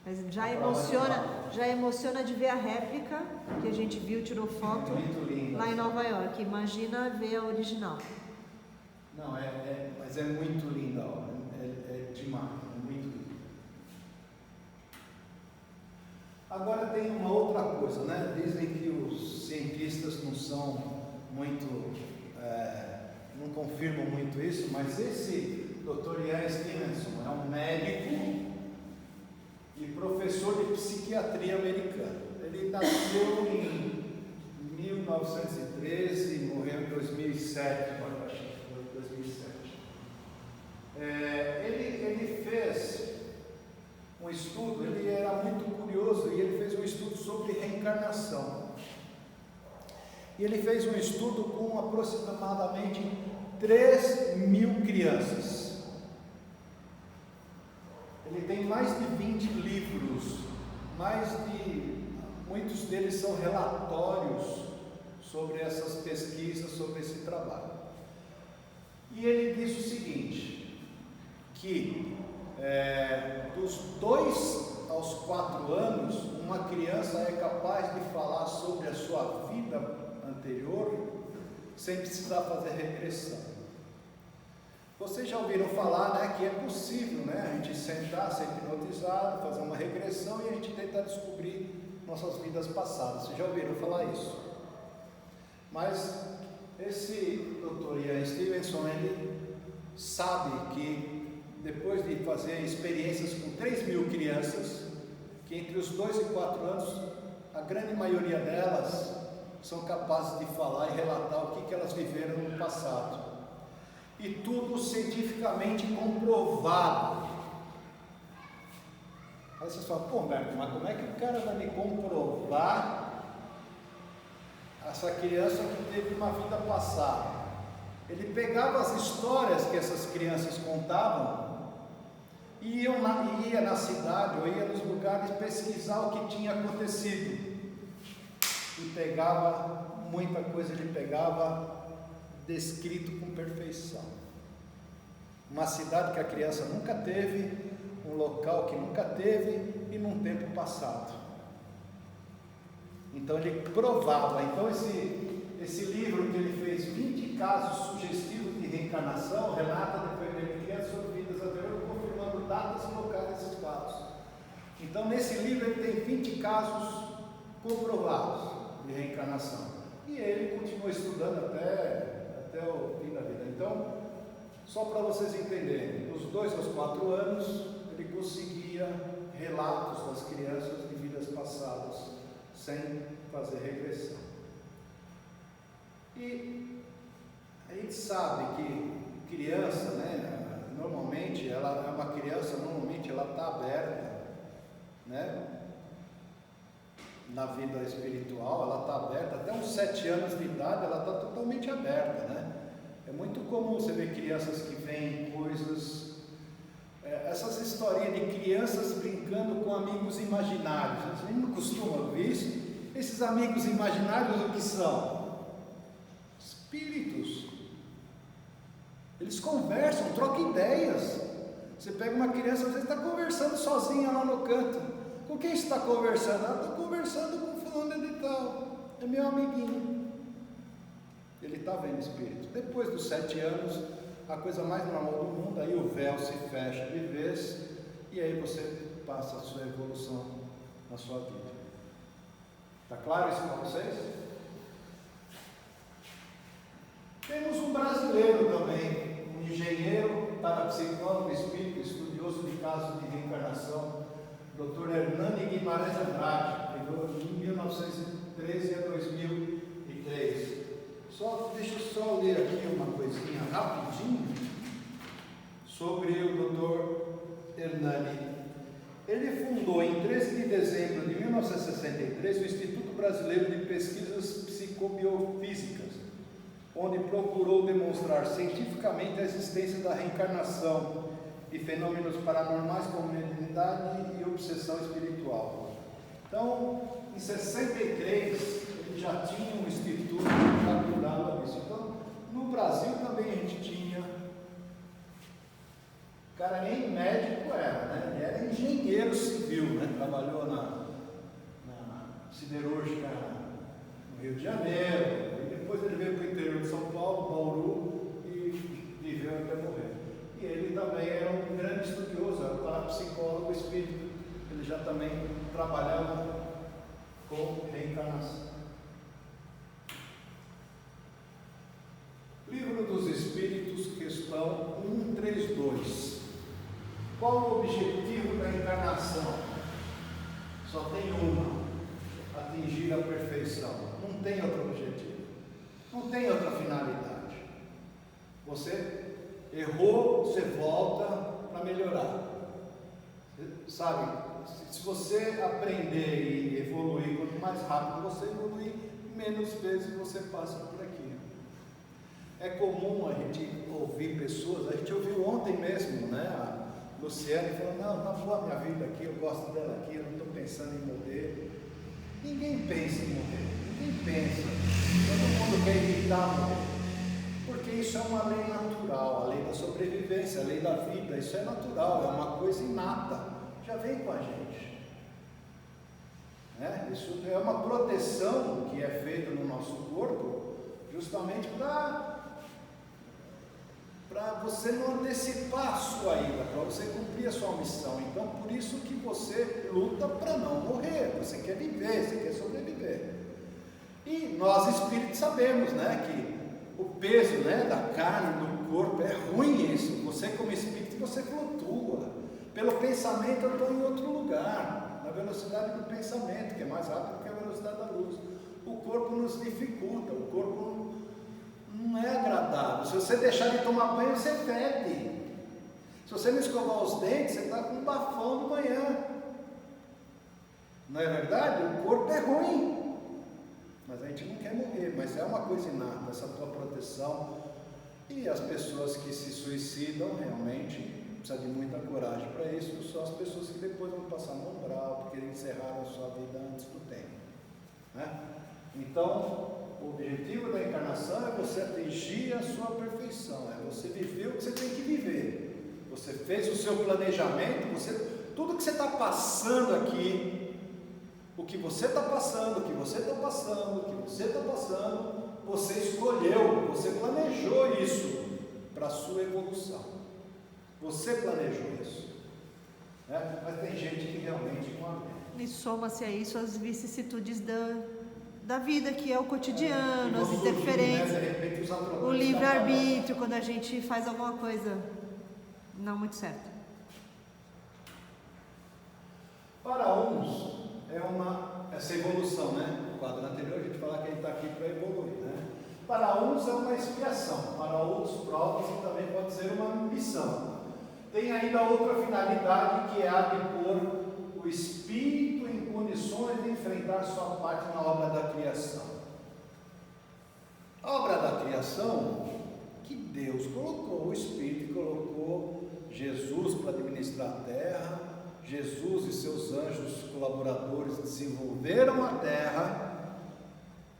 Mas já emociona de ver a réplica que a gente viu, tirou foto lá em Nova York. Imagina ver a original. Não, mas é muito linda a obra, é demais, é muito linda. Agora tem uma outra coisa, né? Dizem que os cientistas não são muito, não confirmam muito isso, mas esse Dr. Ian Stevenson é um médico e professor de psiquiatria americano. Ele nasceu em 1913 e morreu em 2007, agora acho que foi 2007. Ele fez um estudo, ele era muito curioso e ele fez um estudo sobre reencarnação. E ele fez um estudo com aproximadamente 3.000 crianças. Ele tem mais de 20 livros, muitos deles são relatórios sobre essas pesquisas, sobre esse trabalho. E ele diz o seguinte, que dos 2 aos 4 anos, uma criança é capaz de falar sobre a sua vida anterior, sem precisar fazer regressão. Vocês já ouviram falar, né, que é possível, né, a gente sentar, ser hipnotizado, fazer uma regressão e a gente tentar descobrir nossas vidas passadas. Vocês já ouviram falar isso? Mas esse Dr. Ian Stevenson, ele sabe que depois de fazer experiências com 3.000 crianças, que entre os 2 e 4 anos, a grande maioria delas são capazes de falar e relatar o que elas viveram no passado. E tudo cientificamente comprovado. Aí vocês falam, pô, Humberto, mas como é que o cara vai me comprovar essa criança que teve uma vida passada? Ele pegava as histórias que essas crianças contavam e ia na cidade ou ia nos lugares pesquisar o que tinha acontecido. E pegava muita coisa, ele pegava descrito com perfeição. Uma cidade que a criança nunca teve, um local que nunca teve e num tempo passado. Então ele provava. Então esse livro que ele fez 20 casos sugestivos de reencarnação, relata depoimento de crianças sobre vidas anteriores, confirmando datas e locais desses casos. Então nesse livro ele tem 20 casos comprovados de reencarnação. E ele continuou estudando até o fim da vida. Então, só para vocês entenderem, dos 2 aos 4 anos, ele conseguia relatos das crianças de vidas passadas, sem fazer regressão. E a gente sabe que criança, né, normalmente, ela é uma criança, normalmente ela está aberta, né? Na vida espiritual, ela está aberta, até uns 7 anos de idade, ela está totalmente aberta, né? É muito comum você ver crianças que veem coisas, essas historinhas de crianças brincando com amigos imaginários. Vocês não costumam ouvir isso? Esses amigos imaginários, o que são? Espíritos. Eles conversam, trocam ideias. Você pega uma criança, às vezes está conversando sozinha lá no canto. Com quem você está conversando? Ah, estou conversando com fulano de tal, é meu amiguinho. Ele está vendo espírito. Depois dos 7 anos, a coisa mais normal do mundo, aí o véu se fecha de vez, e aí você passa a sua evolução na sua vida. Está claro isso para vocês? Temos um brasileiro também, um engenheiro, parapsicólogo, espírito, estudioso de casos de reencarnação, Dr. Hernani Guimarães Andrade, viveu de 1913 a 2003. Deixa eu só ler aqui uma coisinha rapidinho sobre o Dr. Hernani. Ele fundou em 13 de dezembro de 1963 o Instituto Brasileiro de Pesquisas Psicobiofísicas, onde procurou demonstrar cientificamente a existência da reencarnação e fenômenos paranormais como mediunidade e obsessão espiritual. Então, em 63, ele já tinha um instituto que cuidava disso. Então, no Brasil também a gente tinha. O cara nem médico era, né? Ele era engenheiro civil, né? Trabalhou na siderúrgica no Rio de Janeiro. E depois ele veio para o interior de São Paulo, Bauru, e viveu até morrer. E ele também era um grande estudioso, era parapsicólogo espírita. Ele já também trabalhava com reencarnação. Livro dos Espíritos, questão 132. Qual o objetivo da encarnação? Só tem uma: atingir a perfeição. Não tem outro objetivo, não tem outra finalidade. Você errou, você volta para melhorar. Você sabe, se você aprender e evoluir, quanto mais rápido você evoluir, menos vezes você passa por aqui. É comum a gente ouvir pessoas, a gente ouviu ontem mesmo, né? A Luciane falou: não, tá boa a minha vida aqui, eu gosto dela aqui, eu não estou pensando em morrer. Ninguém pensa em morrer, ninguém pensa. Todo mundo quer evitar morrer, porque isso é uma lei natural, a lei da sobrevivência, a lei da vida. Isso é natural, é uma coisa inata, já vem com a gente. Isso é uma proteção que é feita no nosso corpo, justamente para você não antecipar a sua ida, para você cumprir a sua missão. Então, por isso que você luta para não morrer, você quer viver, você quer sobreviver. E nós espíritos sabemos, né, que o peso, né, da carne, do corpo, é ruim isso. Você como espírito, você flutua. Pelo pensamento eu estou em outro lugar, na velocidade do pensamento, que é mais rápido que a velocidade da luz. O corpo nos dificulta, o corpo não é agradável. Se você deixar de tomar banho, você fede. Se você não escovar os dentes, você está com um bafão de manhã. Não é verdade? O corpo é ruim, mas a gente não quer morrer. Mas é uma coisa inata, essa tua proteção. E as pessoas que se suicidam realmente precisam de muita coragem para isso. São as pessoas que depois vão passar no umbral, porque encerraram a sua vida antes do tempo, né? Então, o objetivo da encarnação é você atingir a sua perfeição, é você viver o que você tem que viver. Você fez o seu planejamento, tudo que você está passando aqui, o que você está passando, o que você está passando, o que você está passando, você escolheu, você planejou isso para a sua evolução. Você planejou isso, né? Mas tem gente que realmente não aguenta. E soma-se a isso as vicissitudes da vida, que é o cotidiano, as interferências, né? O livre-arbítrio, quando a gente faz alguma coisa não muito certa. Para uns é essa evolução, né? No quadro anterior a gente fala que ele está aqui para evoluir, né? Para uns é uma expiação, para outros provas e também pode ser uma missão. Tem ainda outra finalidade, que é a de pôr o espírito em condições de enfrentar sua parte na obra da criação. A obra da criação que Deus colocou, o Espírito colocou Jesus para administrar a terra. Jesus e seus anjos colaboradores desenvolveram a terra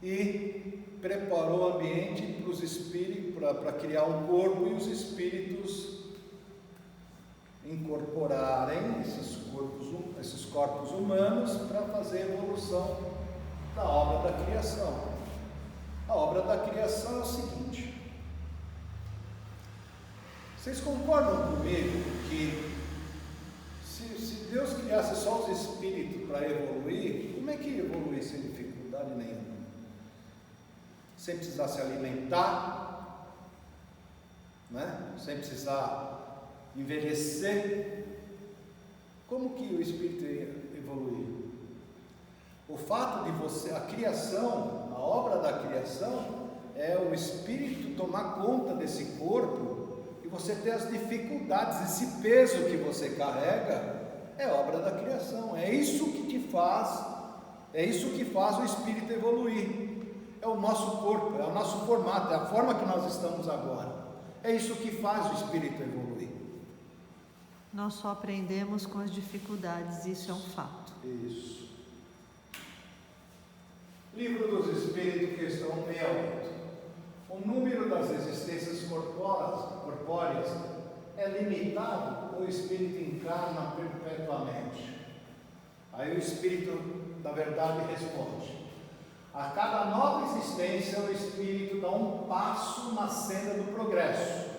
e preparou o ambiente para os espíritos, para criar um corpo e os espíritos incorporarem esses corpos humanos para fazer a evolução da obra da criação. A obra da criação é o seguinte: vocês concordam comigo que se Deus criasse só os espíritos para evoluir, como é que ia evoluir sem dificuldade nenhuma? Sem precisar se alimentar, né? Sem precisar envelhecer. Como que o espírito ia evoluir? O fato de a criação, a obra da criação, é o espírito tomar conta desse corpo e você ter as dificuldades, esse peso que você carrega, É obra da criação. É isso que te faz, é isso que faz o espírito evoluir. É o nosso corpo, é o nosso formato, é a forma que nós estamos agora. É isso que faz o espírito evoluir. Nós só aprendemos com as dificuldades, isso é um fato. Isso. Livro dos Espíritos, questão 68. O número das existências corpóreas é limitado ou o espírito encarna perpetuamente? Aí o espírito da verdade responde: a cada nova existência o espírito dá um passo na senda do progresso.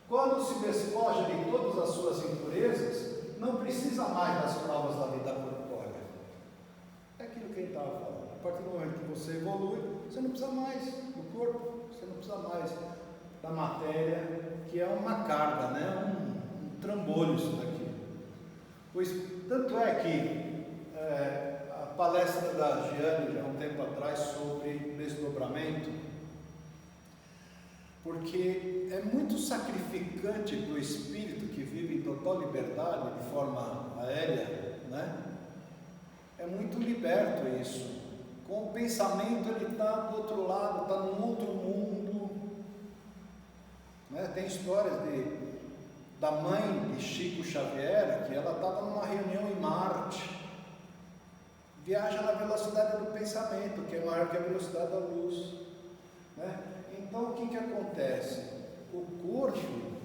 Quando se despoja de todas as suas impurezas, não precisa mais das provas da vida corpórea. É aquilo que ele estava falando. A partir do momento que você evolui, você não precisa mais do corpo, você não precisa mais da matéria, que é uma carga, né? um trambolho isso daqui. Pois, tanto é que a palestra da Giane, já há um tempo atrás, sobre desdobramento, porque é muito sacrificante para o espírito que vive em total liberdade, de forma aérea, né? É muito liberto isso. Com o pensamento ele está do outro lado, está num outro mundo, né? Tem histórias da mãe de Chico Xavier, que ela estava numa reunião em Marte, viaja na velocidade do pensamento, que é maior que a velocidade da luz, né? Então o que acontece? O corpo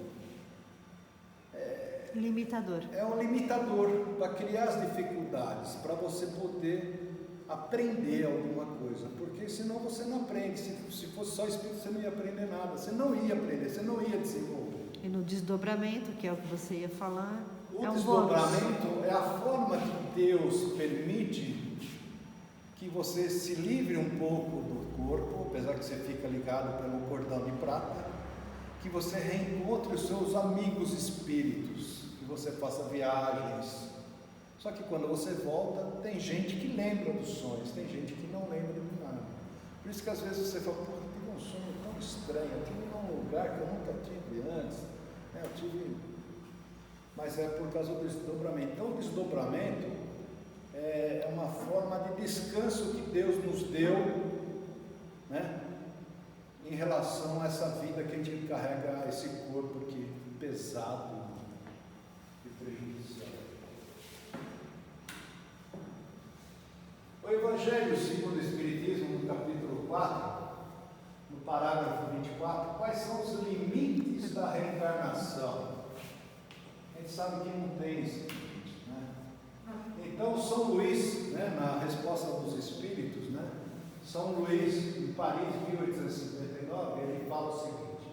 limitador. É um limitador para criar as dificuldades, para você poder aprender alguma coisa, porque senão você não aprende. Se fosse só espírito, você não ia aprender nada, você não ia aprender, você não ia desenvolver. E no desdobramento, que é o que você ia falar, o é um desdobramento bônus. É a forma que Deus permite que você se livre um pouco do corpo, apesar que você fica ligado pelo cordão de prata, que você reencontre os seus amigos espíritos, que você faça viagens. Só que quando você volta, tem gente que lembra dos sonhos, tem gente que não lembra de nada. Por isso que às vezes você fala: porra, eu tive um sonho tão estranho, eu tive num lugar que eu nunca tive antes, né? Eu tive... Mas é por causa do desdobramento. Então o desdobramento é uma forma de descanso que Deus nos deu, né? Em relação a essa vida que a gente carrega, esse corpo aqui pesado e prejudicial. O Evangelho segundo o Espiritismo, no capítulo 4, no parágrafo 24, quais são os limites da reencarnação? A gente sabe que não tem esse limite, né? Então São Luís, né, na Resposta dos Espíritos, né, São Luís, em Paris, 1859, ele fala o seguinte: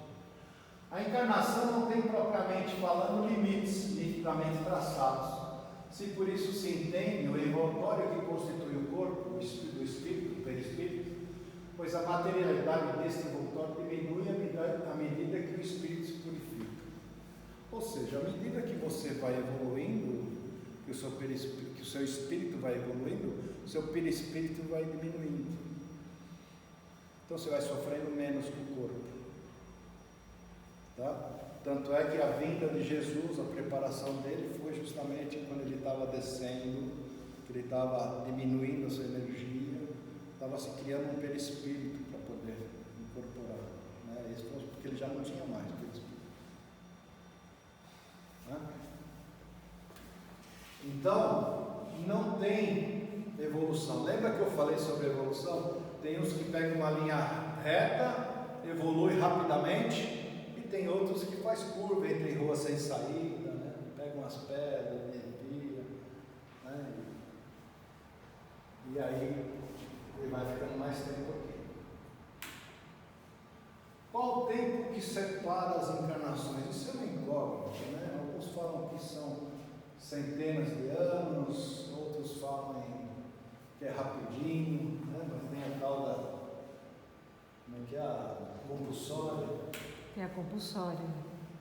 a encarnação não tem propriamente falando limites nitidamente traçados. Se por isso se entende o envoltório que constitui o corpo, do espírito, do perispírito, pois a materialidade deste envoltório diminui à medida que o espírito se purifica. Ou seja, à medida que você vai evoluindo, que o seu espírito vai evoluindo, o seu perispírito vai diminuindo. Então você vai sofrendo menos com o corpo, tá? Tanto é que a vinda de Jesus, a preparação dele foi justamente quando ele estava descendo, que ele estava diminuindo a sua energia, estava se criando um perispírito para poder incorporar, né? Isso foi porque ele já não tinha mais perispírito, né? Então, não tem evolução. Lembra que eu falei sobre evolução? Tem uns que pegam uma linha reta, evolui rapidamente, e tem outros que faz curva entre ruas sem saída, né? Pegam as pedras, desvia, né? E aí ele vai ficando mais tempo aqui. Qual o tempo que separa as encarnações? Isso é uma incógnita, né? Alguns falam que são centenas de anos, outros falam que é rapidinho, né? Mas tem a tal da, como é que é, a compulsória. É a compulsória.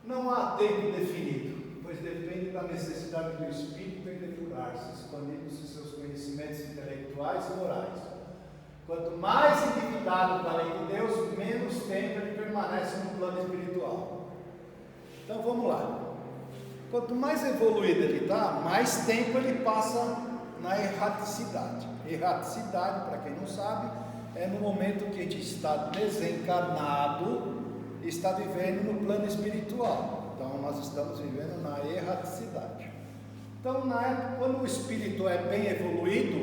Não há tempo definido, pois depende da necessidade do espírito em depurar-se, expandindo-se seus conhecimentos intelectuais e morais. Quanto mais endividado com a lei de Deus, menos tempo ele permanece no plano espiritual. Então vamos lá. Quanto mais evoluído ele está, mais tempo ele passa na erraticidade. Erraticidade, para quem não sabe, é no momento que a gente está desencarnado e está vivendo no plano espiritual. Então nós estamos vivendo na erraticidade. Então, na época, quando o espírito é bem evoluído,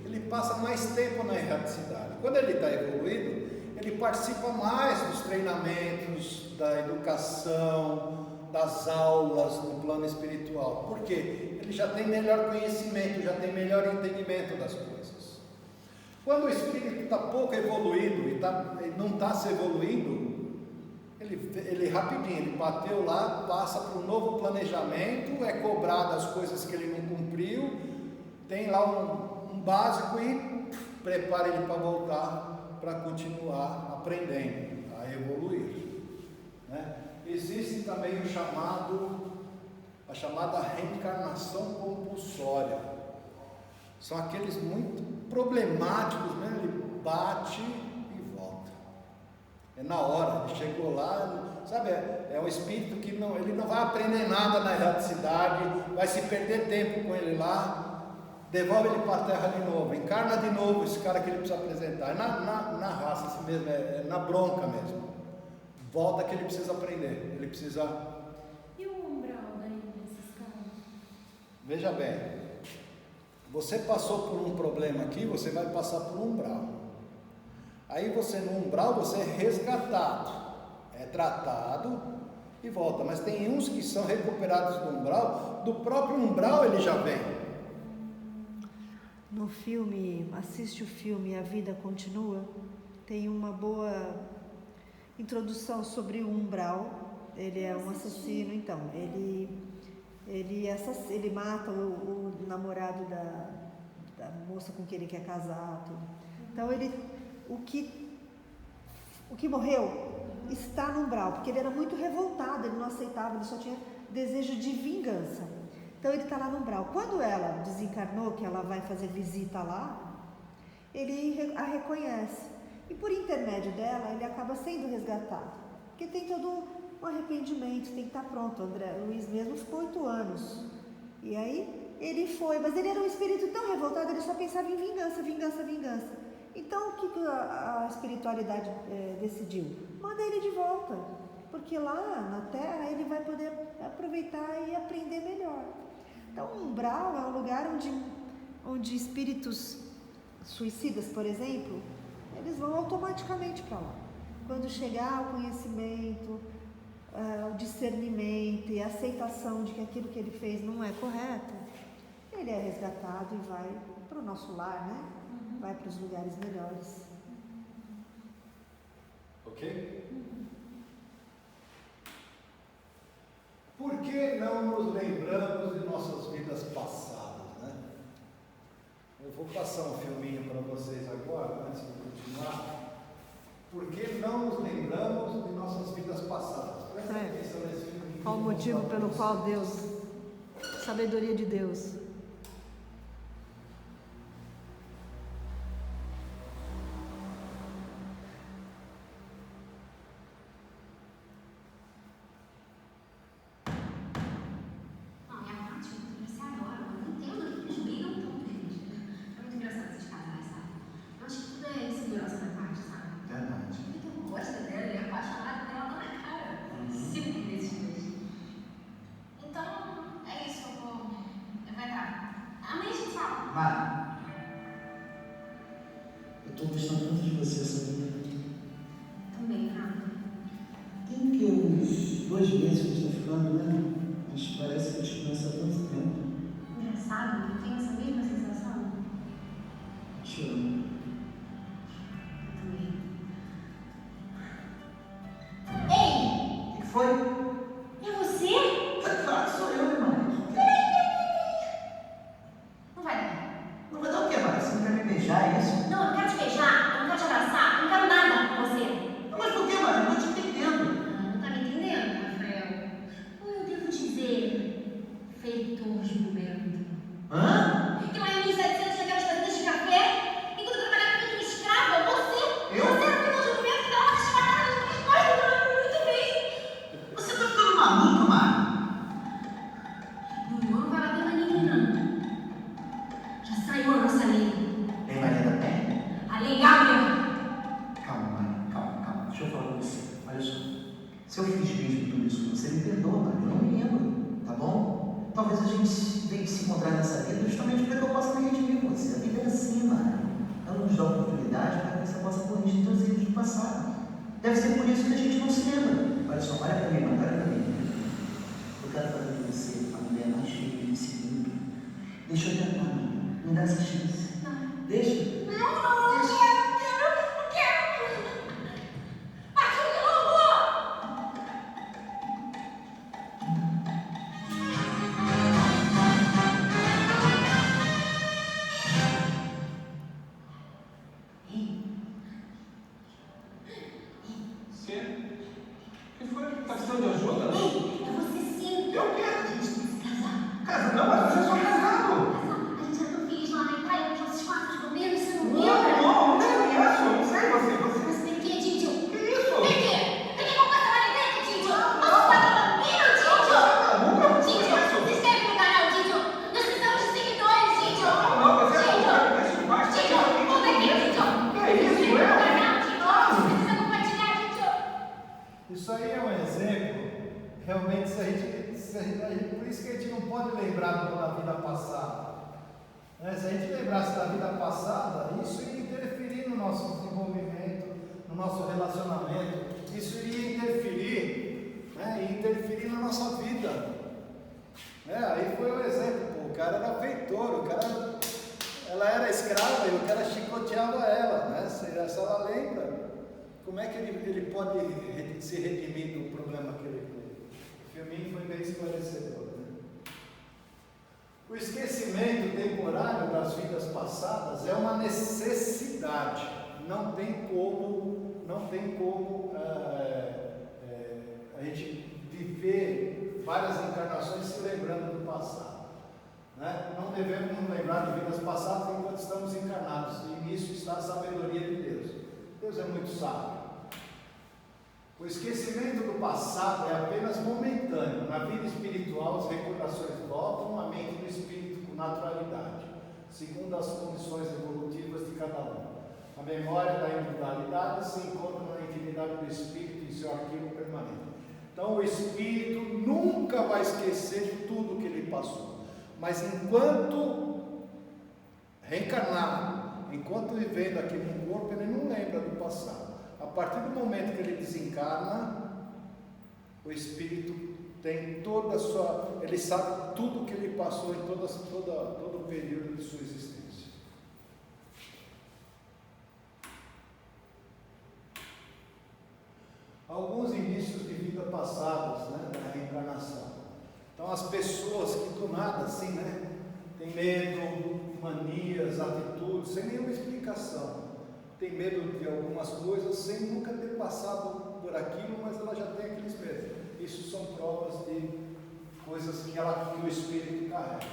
ele passa mais tempo na erraticidade. Quando ele está evoluído, ele participa mais dos treinamentos, da educação, das aulas no plano espiritual. Por quê? Ele já tem melhor conhecimento, já tem melhor entendimento das coisas. Quando o espírito está pouco evoluído e ele não está se evoluindo, ele rapidinho, ele bateu lá, passa para um novo planejamento, é cobrado as coisas que ele não cumpriu, tem lá um básico e prepara ele para voltar, para continuar aprendendo, a evoluir, né? Existe também a chamada reencarnação compulsória. São aqueles muito problemáticos, né? Ele bate e volta. É na hora, ele chegou lá, sabe? É um espírito que ele não vai aprender nada na erraticidade, vai se perder tempo com ele lá, devolve ele para a terra de novo, encarna de novo esse cara que ele precisa apresentar. É na raça assim mesmo, é na bronca mesmo. Volta que ele precisa aprender, ele precisa... E o umbral daí nesses casos? Veja bem, você passou por um problema aqui, você vai passar por um umbral. Aí você no umbral, você é resgatado, é tratado e volta. Mas tem uns que são recuperados do próprio umbral ele já vem. No filme, assiste o filme A Vida Continua, tem uma boa introdução sobre o umbral. Ele é um assassino, então, ele mata o namorado da moça com quem ele quer casar, tudo. Então o que morreu está no umbral, porque ele era muito revoltado, ele não aceitava, ele só tinha desejo de vingança. Então ele está lá no umbral. Quando ela desencarnou, que ela vai fazer visita lá, ele a reconhece. E por intermédio dela, ele acaba sendo resgatado. Porque tem todo um arrependimento, tem que estar pronto. O André Luiz mesmo ficou 8 anos. E aí ele foi, mas ele era um espírito tão revoltado, ele só pensava em vingança, vingança, vingança. Então o que a espiritualidade decidiu? Manda ele de volta. Porque lá na Terra ele vai poder aproveitar e aprender melhor. Então o umbral é um lugar onde espíritos suicidas, por exemplo, eles vão automaticamente para lá. Quando chegar o conhecimento, o discernimento e a aceitação de que aquilo que ele fez não é correto, ele é resgatado e vai para o nosso lar, né? Vai para os lugares melhores. Ok? Por que não nos lembramos de nossas vidas passadas, né? Eu vou passar um filminho para vocês agora, antes de continuar. Por que não nos lembramos de nossas vidas passadas? Presta atenção nesse filminho. Qual o motivo pelo qual Deus, sabedoria de Deus. Hã? Que lá em 1700 naquelas fazendas de café, enquanto Calma, Mari, calma. Deixa eu falar com você. Olha só. Se eu fiz mesmo tudo isso com você, me perdoa, Mari. Eu não me lembro, tá bom? Talvez a gente venha se encontrar nessa vida justamente para que eu possa me redimir com você. A vida é assim, Mari. Ela nos dá oportunidade para que você possa corrigir teus erros do passado. Deve ser por isso que a gente não se lembra. Olha só, olha para mim, Mari, olha para mim. Eu quero fazer de você a mulher mais feliz desse mundo. Deixa eu tentar, Mari. Me dá essa chance. Deixa. Isso aí é um exemplo, realmente, por isso que a gente não pode lembrar da vida passada. Se a gente lembrasse da vida passada, isso iria interferir no nosso desenvolvimento, no nosso relacionamento, isso iria interferir na nossa vida. Aí foi um exemplo, o cara era feitor, ela era escrava e o cara chicoteava ela, se ela lembra. Como é que ele pode se redimir do problema que ele teve? O filminho foi bem esclarecedor. O esquecimento temporário das vidas passadas é uma necessidade. Não tem como a gente viver várias encarnações se lembrando do passado. Não devemos nos lembrar de vidas passadas enquanto estamos encarnados. E nisso está a sabedoria de Deus. Deus é muito sábio. O esquecimento do passado é apenas momentâneo. Na vida espiritual, as recordações voltam à mente do espírito com naturalidade, segundo as condições evolutivas de cada um. A memória da individualidade se encontra na intimidade do espírito em seu arquivo permanente. Então, o espírito nunca vai esquecer de tudo que ele passou. Mas enquanto reencarnado, enquanto vivendo aqui no corpo, ele não lembra do passado. A partir do momento que ele desencarna, o espírito tem toda a sua, ele sabe tudo que ele passou em todo o período de sua existência. Alguns indícios de vida passadas, da reencarnação. Então, as pessoas que do nada, assim, tem medo, manias, atitudes, sem nenhuma explicação. Tem medo de algumas coisas sem nunca ter passado por aquilo, mas ela já tem aqueles medos. Isso são provas de coisas que o espírito carrega.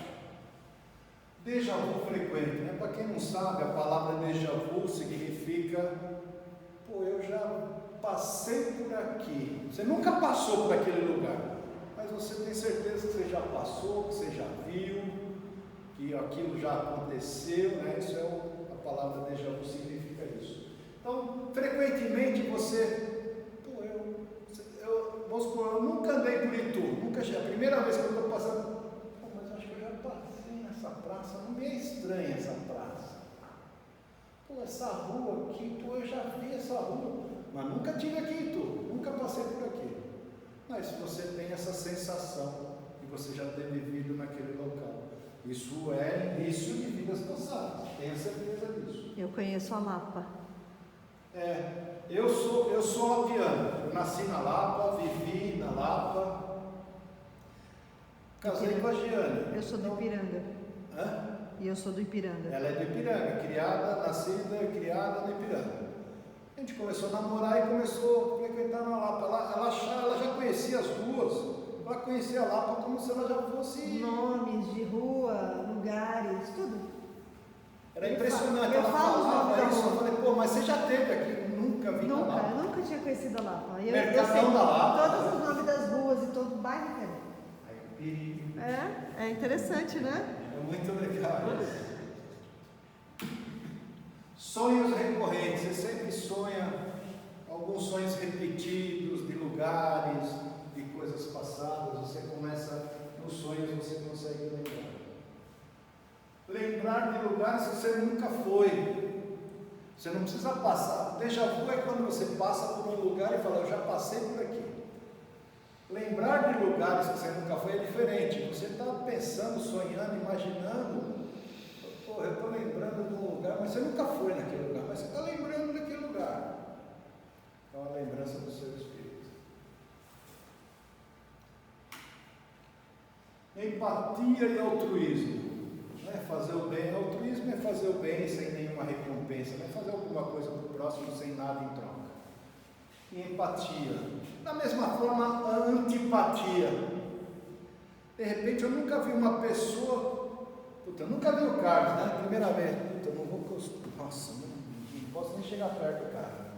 Déjà vu frequente, Para quem não sabe, a palavra déjà vu significa, eu já passei por aqui. Você nunca passou por aquele lugar, mas você tem certeza que você já passou, que você já viu, que aquilo já aconteceu, Isso a palavra déjà vu significa isso. Então, frequentemente você, vamos supor, eu nunca andei por Itu, a primeira vez que eu estou passando, mas acho que eu já passei nessa praça, não me é estranha essa praça. Essa rua aqui, eu já vi essa rua, mas nunca estive aqui em Itu, nunca passei por aqui. Mas você tem essa sensação que você já ter vivido naquele local. Isso é início de vidas passadas, tenha certeza disso. Eu conheço a Lapa. Eu sou lapiano. Eu nasci na Lapa, vivi na Lapa, casei com a Giane. Eu sou do Ipiranga. E eu sou do Ipiranga. Ela é do Ipiranga, nascida e criada no Ipiranga. A gente começou a namorar e começou a frequentar na Lapa. Ela já conhecia as ruas. Ela conhecia a Lapa como se ela já fosse... Nomes de rua, lugares, tudo. Era impressionante. Ela falava isso. Eu falei, mas você já esteve aqui? Nunca vi na Lapa. Eu nunca tinha conhecido a Lapa. Eu Mercadão da Lapa. Todos os nomes das ruas e todo o bairro inteiro. É interessante, É muito legal. Sonhos recorrentes, você sempre sonha alguns sonhos repetidos de lugares, de coisas passadas, você começa nos sonhos, você consegue lembrar. Lembrar de lugares que você nunca foi. Você não precisa passar. Déjà vu é quando você passa por um lugar e fala, eu já passei por aqui. Lembrar de lugares que você nunca foi é diferente. Você está pensando, sonhando, imaginando. Pô, eu estou lembrando de um lugar, mas você nunca foi naquele lugar, mas você está lembrando daquele lugar. Então, a lembrança do seu espírito. Empatia e altruísmo. Não é fazer o bem. Altruísmo é fazer o bem sem nenhuma recompensa, não é fazer alguma coisa para o próximo sem nada em troca. E empatia. Da mesma forma, a antipatia. De repente, eu nunca vi uma pessoa. Puta, eu nunca vi o Carlos, né? Primeira vez. Puta, eu não vou. Nossa, não posso nem chegar perto do cara.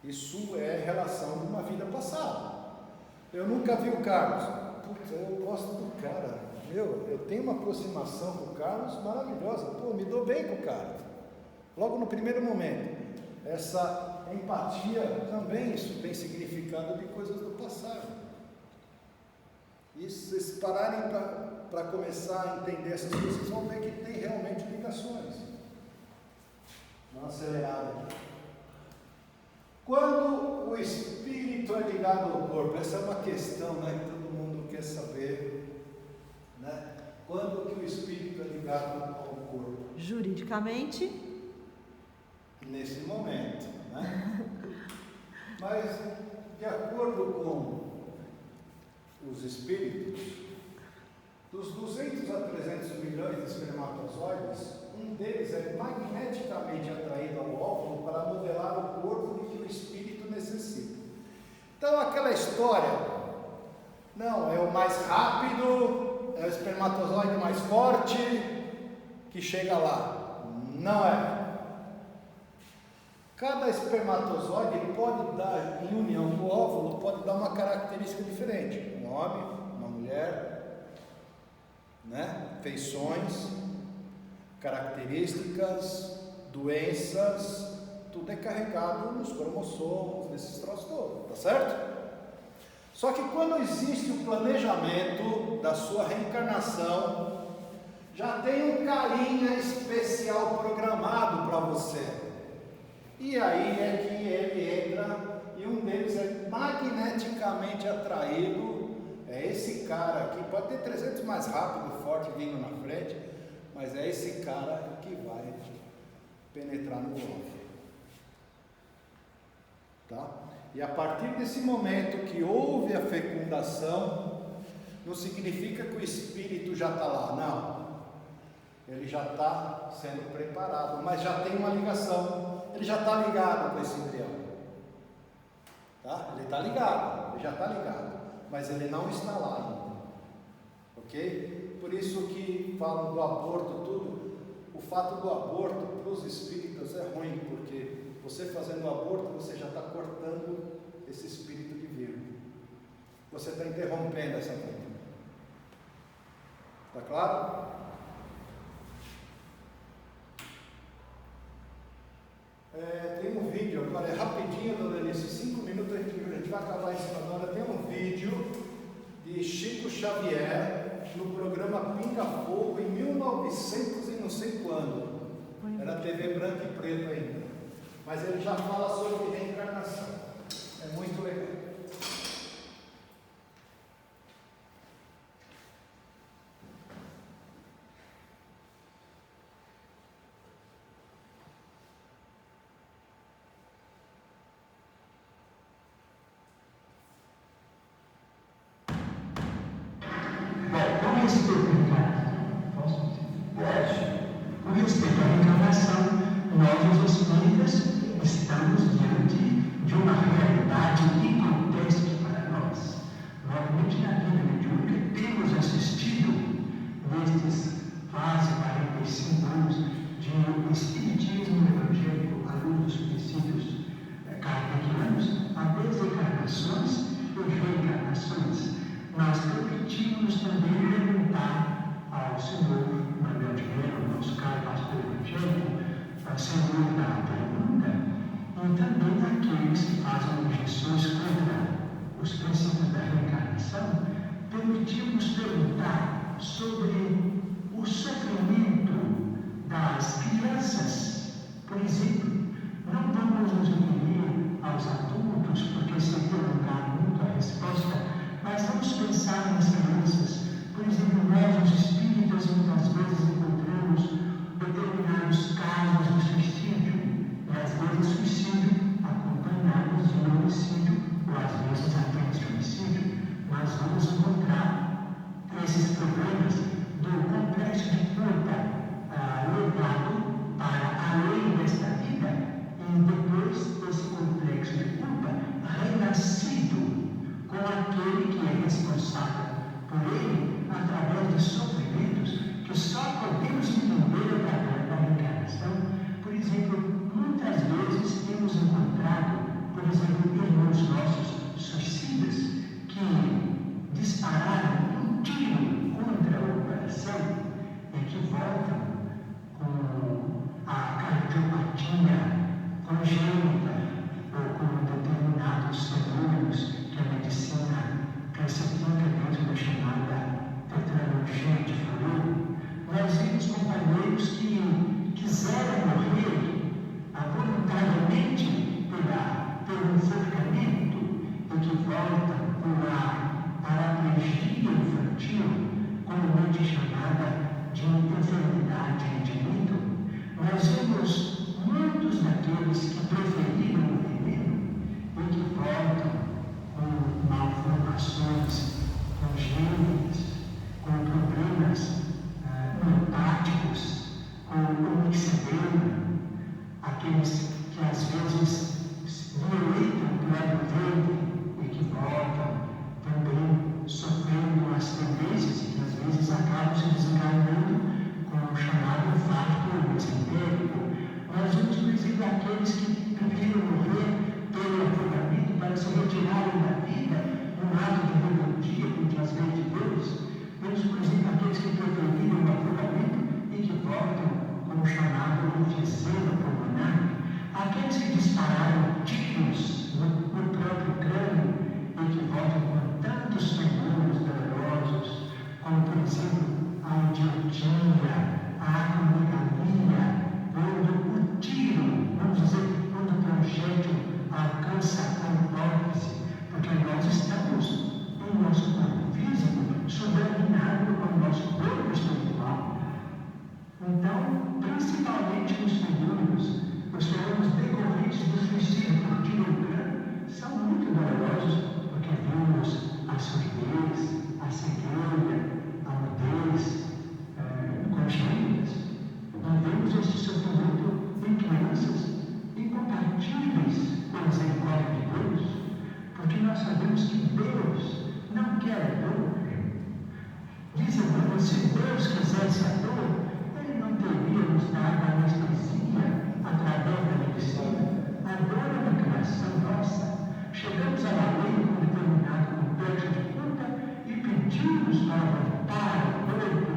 Isso é relação de uma vida passada. Eu nunca vi o Carlos. Puta, eu gosto do cara. Eu tenho uma aproximação com o Carlos maravilhosa. Pô, me dou bem com o cara. Logo no primeiro momento. Essa empatia também, isso tem significado de coisas do passado. E se vocês pararem para começar a entender essas coisas, vocês vão ver que tem realmente ligações. Dá uma acelerada aqui. Quando o espírito é ligado ao corpo, essa é uma questão, né, que todo mundo quer saber, né? Quando que o espírito é ligado ao corpo? Juridicamente? Nesse momento, né? Mas, de acordo com os espíritos, dos 200 a 300 milhões de espermatozoides, um deles é magneticamente atraído ao óvulo para modelar o corpo de que o espírito necessita. Então, aquela história, não, é o mais rápido, é o espermatozoide mais forte que chega lá. Não é. Cada espermatozoide pode dar, em união com o óvulo, pode dar uma característica diferente. Um homem, uma mulher, né? Feições, características, doenças, tudo é carregado nos cromossomos, nesses troços todos, tá certo? Só que quando existe o planejamento da sua reencarnação, já tem um carinha especial programado para você. E aí é que ele entra, e um deles é magneticamente atraído. É esse cara aqui, pode ter 300 mais rápido, forte vindo na frente, mas é esse cara que vai penetrar no óvulo. Tá? E a partir desse momento que houve a fecundação, não significa que o espírito já está lá, não. Ele já está sendo preparado, mas já tem uma ligação. Ele já está ligado com esse embrião. Tá? Ele está ligado, ele já está ligado, mas ele não está lá ainda. Ok? Por isso que falam do aborto, tudo. O fato do aborto para os espíritas é ruim, porque você fazendo o aborto, você já está cortando esse espírito de vida. Você está interrompendo essa vida. Está claro? Tem um vídeo, agora é rapidinho, dona Alice, 5 minutos, a gente vai acabar ensinando agora. Tem um vídeo de Chico Xavier no programa Pinga Fogo em 1900 e não sei quando. Era TV branca e preta ainda. Mas ele já fala sobre reencarnação. É muito legal. Com respeito à reencarnação, nós, os espíritas, estamos diante de uma realidade que acontece para nós. Normalmente, na vida mediúnica, temos assistido nestes quase 45 anos de espiritismo evangélico à luz dos princípios kardecianos, a desencarnações e reencarnações. Nós permitimos também perguntar ao Senhor Manuel de Melo, nosso caro pastor evangélico, Senhor, aqueles que fazem objeções contra os princípios da reencarnação, permitimos perguntar sobre o sofrimento das crianças. Por exemplo, não vamos nos referir aos adultos, porque seria alongar muito a resposta, mas vamos pensar nas crianças. Por exemplo, nós, os espíritas, muitas vezes encontramos determinados casos de suicídio, e às vezes suicídio acompanhados de homicídio, ou às vezes até de homicídio. Nós vamos encontrar esses problemas do complexo de culpa levado para além desta vida, e depois esse complexo de culpa renascido com aquele que é responsável por ele através de sofrimentos que só podemos entender através da reencarnação. Por exemplo, muitas vezes temos encontrado, por exemplo, irmãos nossos suicidas que dispararam um tiro contra o coração e que voltam com a cardiopatia congênita ou com determinados fenômenos que a medicina classifica dentro da chamada tetralogia de Foucault. Nós vimos companheiros que quiseram morrer voluntariamente pelo enforcamento e que voltam com a paraplegia infantil, comumente chamada de enfermidade de Newton. Nós vemos muitos daqueles que preferiram o veneno e que voltam com malformações congênitas, com problemas neuráticos, com mixedema, aqueles que às vezes violentam o próprio ventre e que voltam também sofrendo as tendências e que às vezes acabam se desencarnando com o chamado infarto mesentérico. Nós vemos, por exemplo, aqueles que preferiram morrer pelo afogamento para se retirarem da vida num ato de rebeldia contra as leis de Deus. Vemos, por exemplo, aqueles que preferiram o afogamento e que voltam com o chamado enfisema pulmonar. Aqueles que dispararam tiros no próprio crânio e que voltam com tantos fenômenos dolorosos, como, por exemplo, a idiotia, a acromegalia, quando o tiro, vamos dizer, quando o projétil alcança a hipófise, porque nós estamos em nosso corpo físico subordinado ao nosso corpo espiritual. Então, principalmente nos fenômenos, os fenômenos decorrentes do suicídio por tiro no crânio são muito dolorosos, porque vemos a surdez, a cegueira, a mudez congênitas. Nós vemos esse sofrimento em crianças incompatíveis com a misericórdia de Deus, porque nós sabemos que Deus não quer dor. Diz Emmanuel, se Deus quisesse a dor, Ele não teria nos dado a anestesia através da medicina. A dor é uma criação nossa. Chegamos a uma lei com determinado complexo de culpa e pedimos para voltar ao corpo,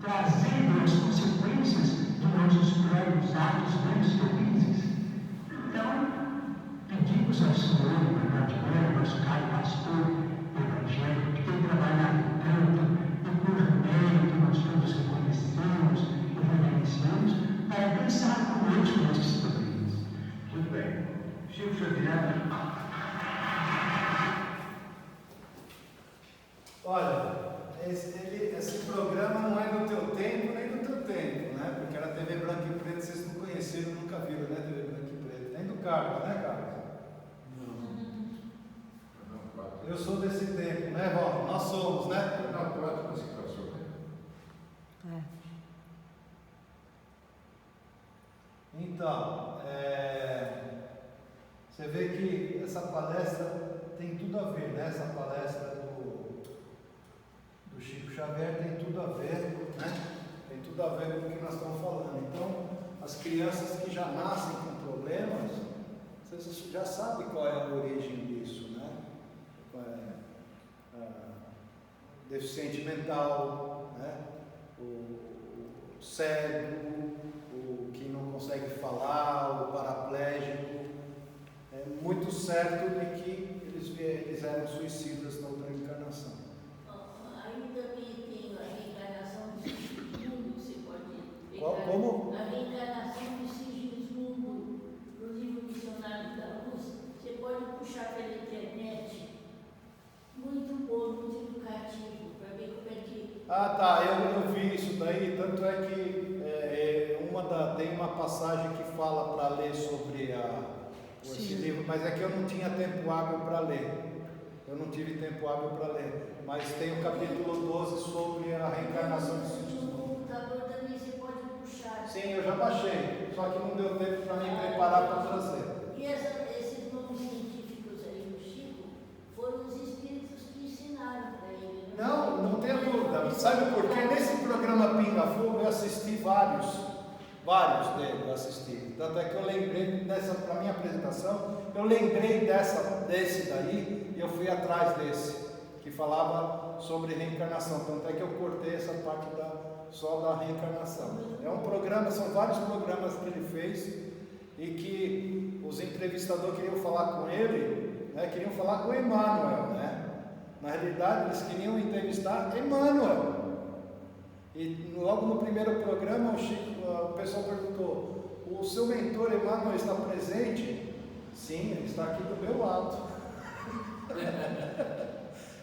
trazendo as consequências de nossos próprios atos menos felizes. Então, pedimos ao Senhor, nosso caro pastor evangélico, que tem trabalhado tanto, e por mérito nós todos reconhecemos e reverenciamos, para pensar conosco nesses problemas. Muito bem. Chico Xavier. Olha, esse programa não é do teu tempo nem do teu tempo, né? Porque era TV Branco e Preto, vocês não conheceram, nunca viram, né? TV Branco e Preto. Nem do Carlos, né, Carlos? Eu sou desse tempo, né, Val? Nós somos, né? Não, pode conseguir passou. Então, você vê que essa palestra tem tudo a ver, né? Essa palestra do Chico Xavier tem tudo a ver, né? Tem tudo a ver com o que nós estamos falando. Então, as crianças que já nascem com problemas, vocês já sabem qual é a origem disso, né? Deficiente mental, né? O cego, o que não consegue falar, o paraplégico, muito mesmo certo de que eles eram suicidas na outra encarnação. Ainda que tem a reencarnação do Sigismundo, você pode pegar. Como? A reencarnação do Sigismundo, no livro Missionário da Luz, você pode puxar pela internet. Muito bom, muito educativo, para ver como é que. Ah, tá, eu vi isso daí, tanto é que tem uma passagem que fala para ler sobre esse livro, mas é que eu não tinha tempo hábil para ler. Eu não tive tempo hábil para ler. Mas tem o capítulo 12 sobre a reencarnação de Sigismundo. No computador também você pode puxar. Sim, eu já baixei, só que não deu tempo para me preparar para trazer. E esses nomes científicos aí do Chico foram os espíritos que ensinaram para ele. Não tenha dúvida. Sabe por quê? Nesse programa Pinga Fogo eu assisti vários deles eu assisti. Tanto é que eu lembrei para minha apresentação, eu lembrei desse daí e eu fui atrás desse, que falava sobre reencarnação. Tanto é que eu cortei essa parte só da reencarnação. É um programa, são vários programas que ele fez e que os entrevistadores queriam falar com ele, né, queriam falar com Emmanuel, né? Na realidade, eles queriam entrevistar Emmanuel. E logo no primeiro programa, o pessoal perguntou: o seu mentor Emmanuel está presente? Sim, ele está aqui do meu lado.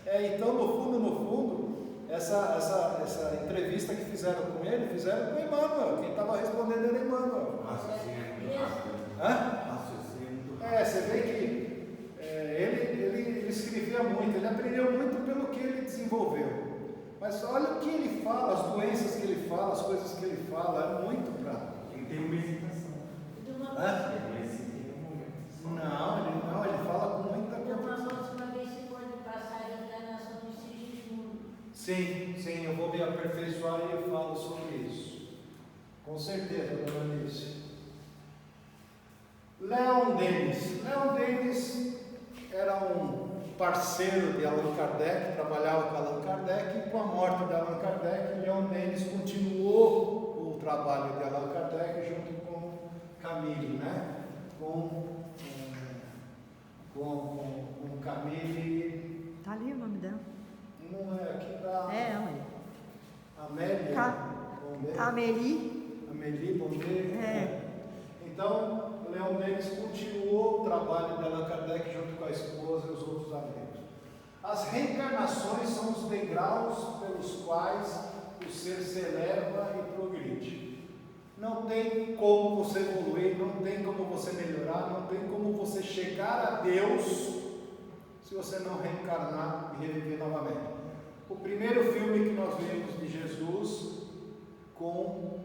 Então, no fundo, essa entrevista que fizeram com ele, fizeram com Emmanuel. Quem estava respondendo era Emmanuel. Você vê que ele escrevia muito, ele aprendeu muito pelo que ele desenvolveu. Mas olha o que ele fala, as doenças que ele fala, as coisas que ele fala, é muito prático. Ele tem uma hesitação. Não, ele fala com muita Então, convicção. uma próxima vez você pode passar a reencarnação do Sigismundo. Sim, eu vou me aperfeiçoar e eu falo sobre isso. Com certeza, dona Alice. Leon Denis era um parceiro de Allan Kardec, trabalhava com Allan Kardec, e com a morte de Allan Kardec, Leon Denis continuou o trabalho de Allan Kardec junto com Camille, né? Com Camille. Tá ali o nome dela. Não é aqui da. É ela aí. Amélie Bondé. É. Então, Leon Denis continuou o trabalho de Allan Kardec junto com a esposa e os outros amigos. As reencarnações são os degraus pelos quais o ser se eleva e progride. Não tem como você evoluir, não tem como você melhorar, não tem como você chegar a Deus se você não reencarnar e reviver novamente. O primeiro filme que nós vimos de Jesus com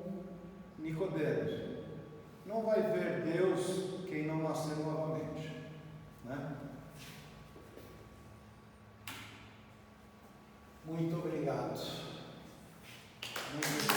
Nicodemos. Não vai ver Deus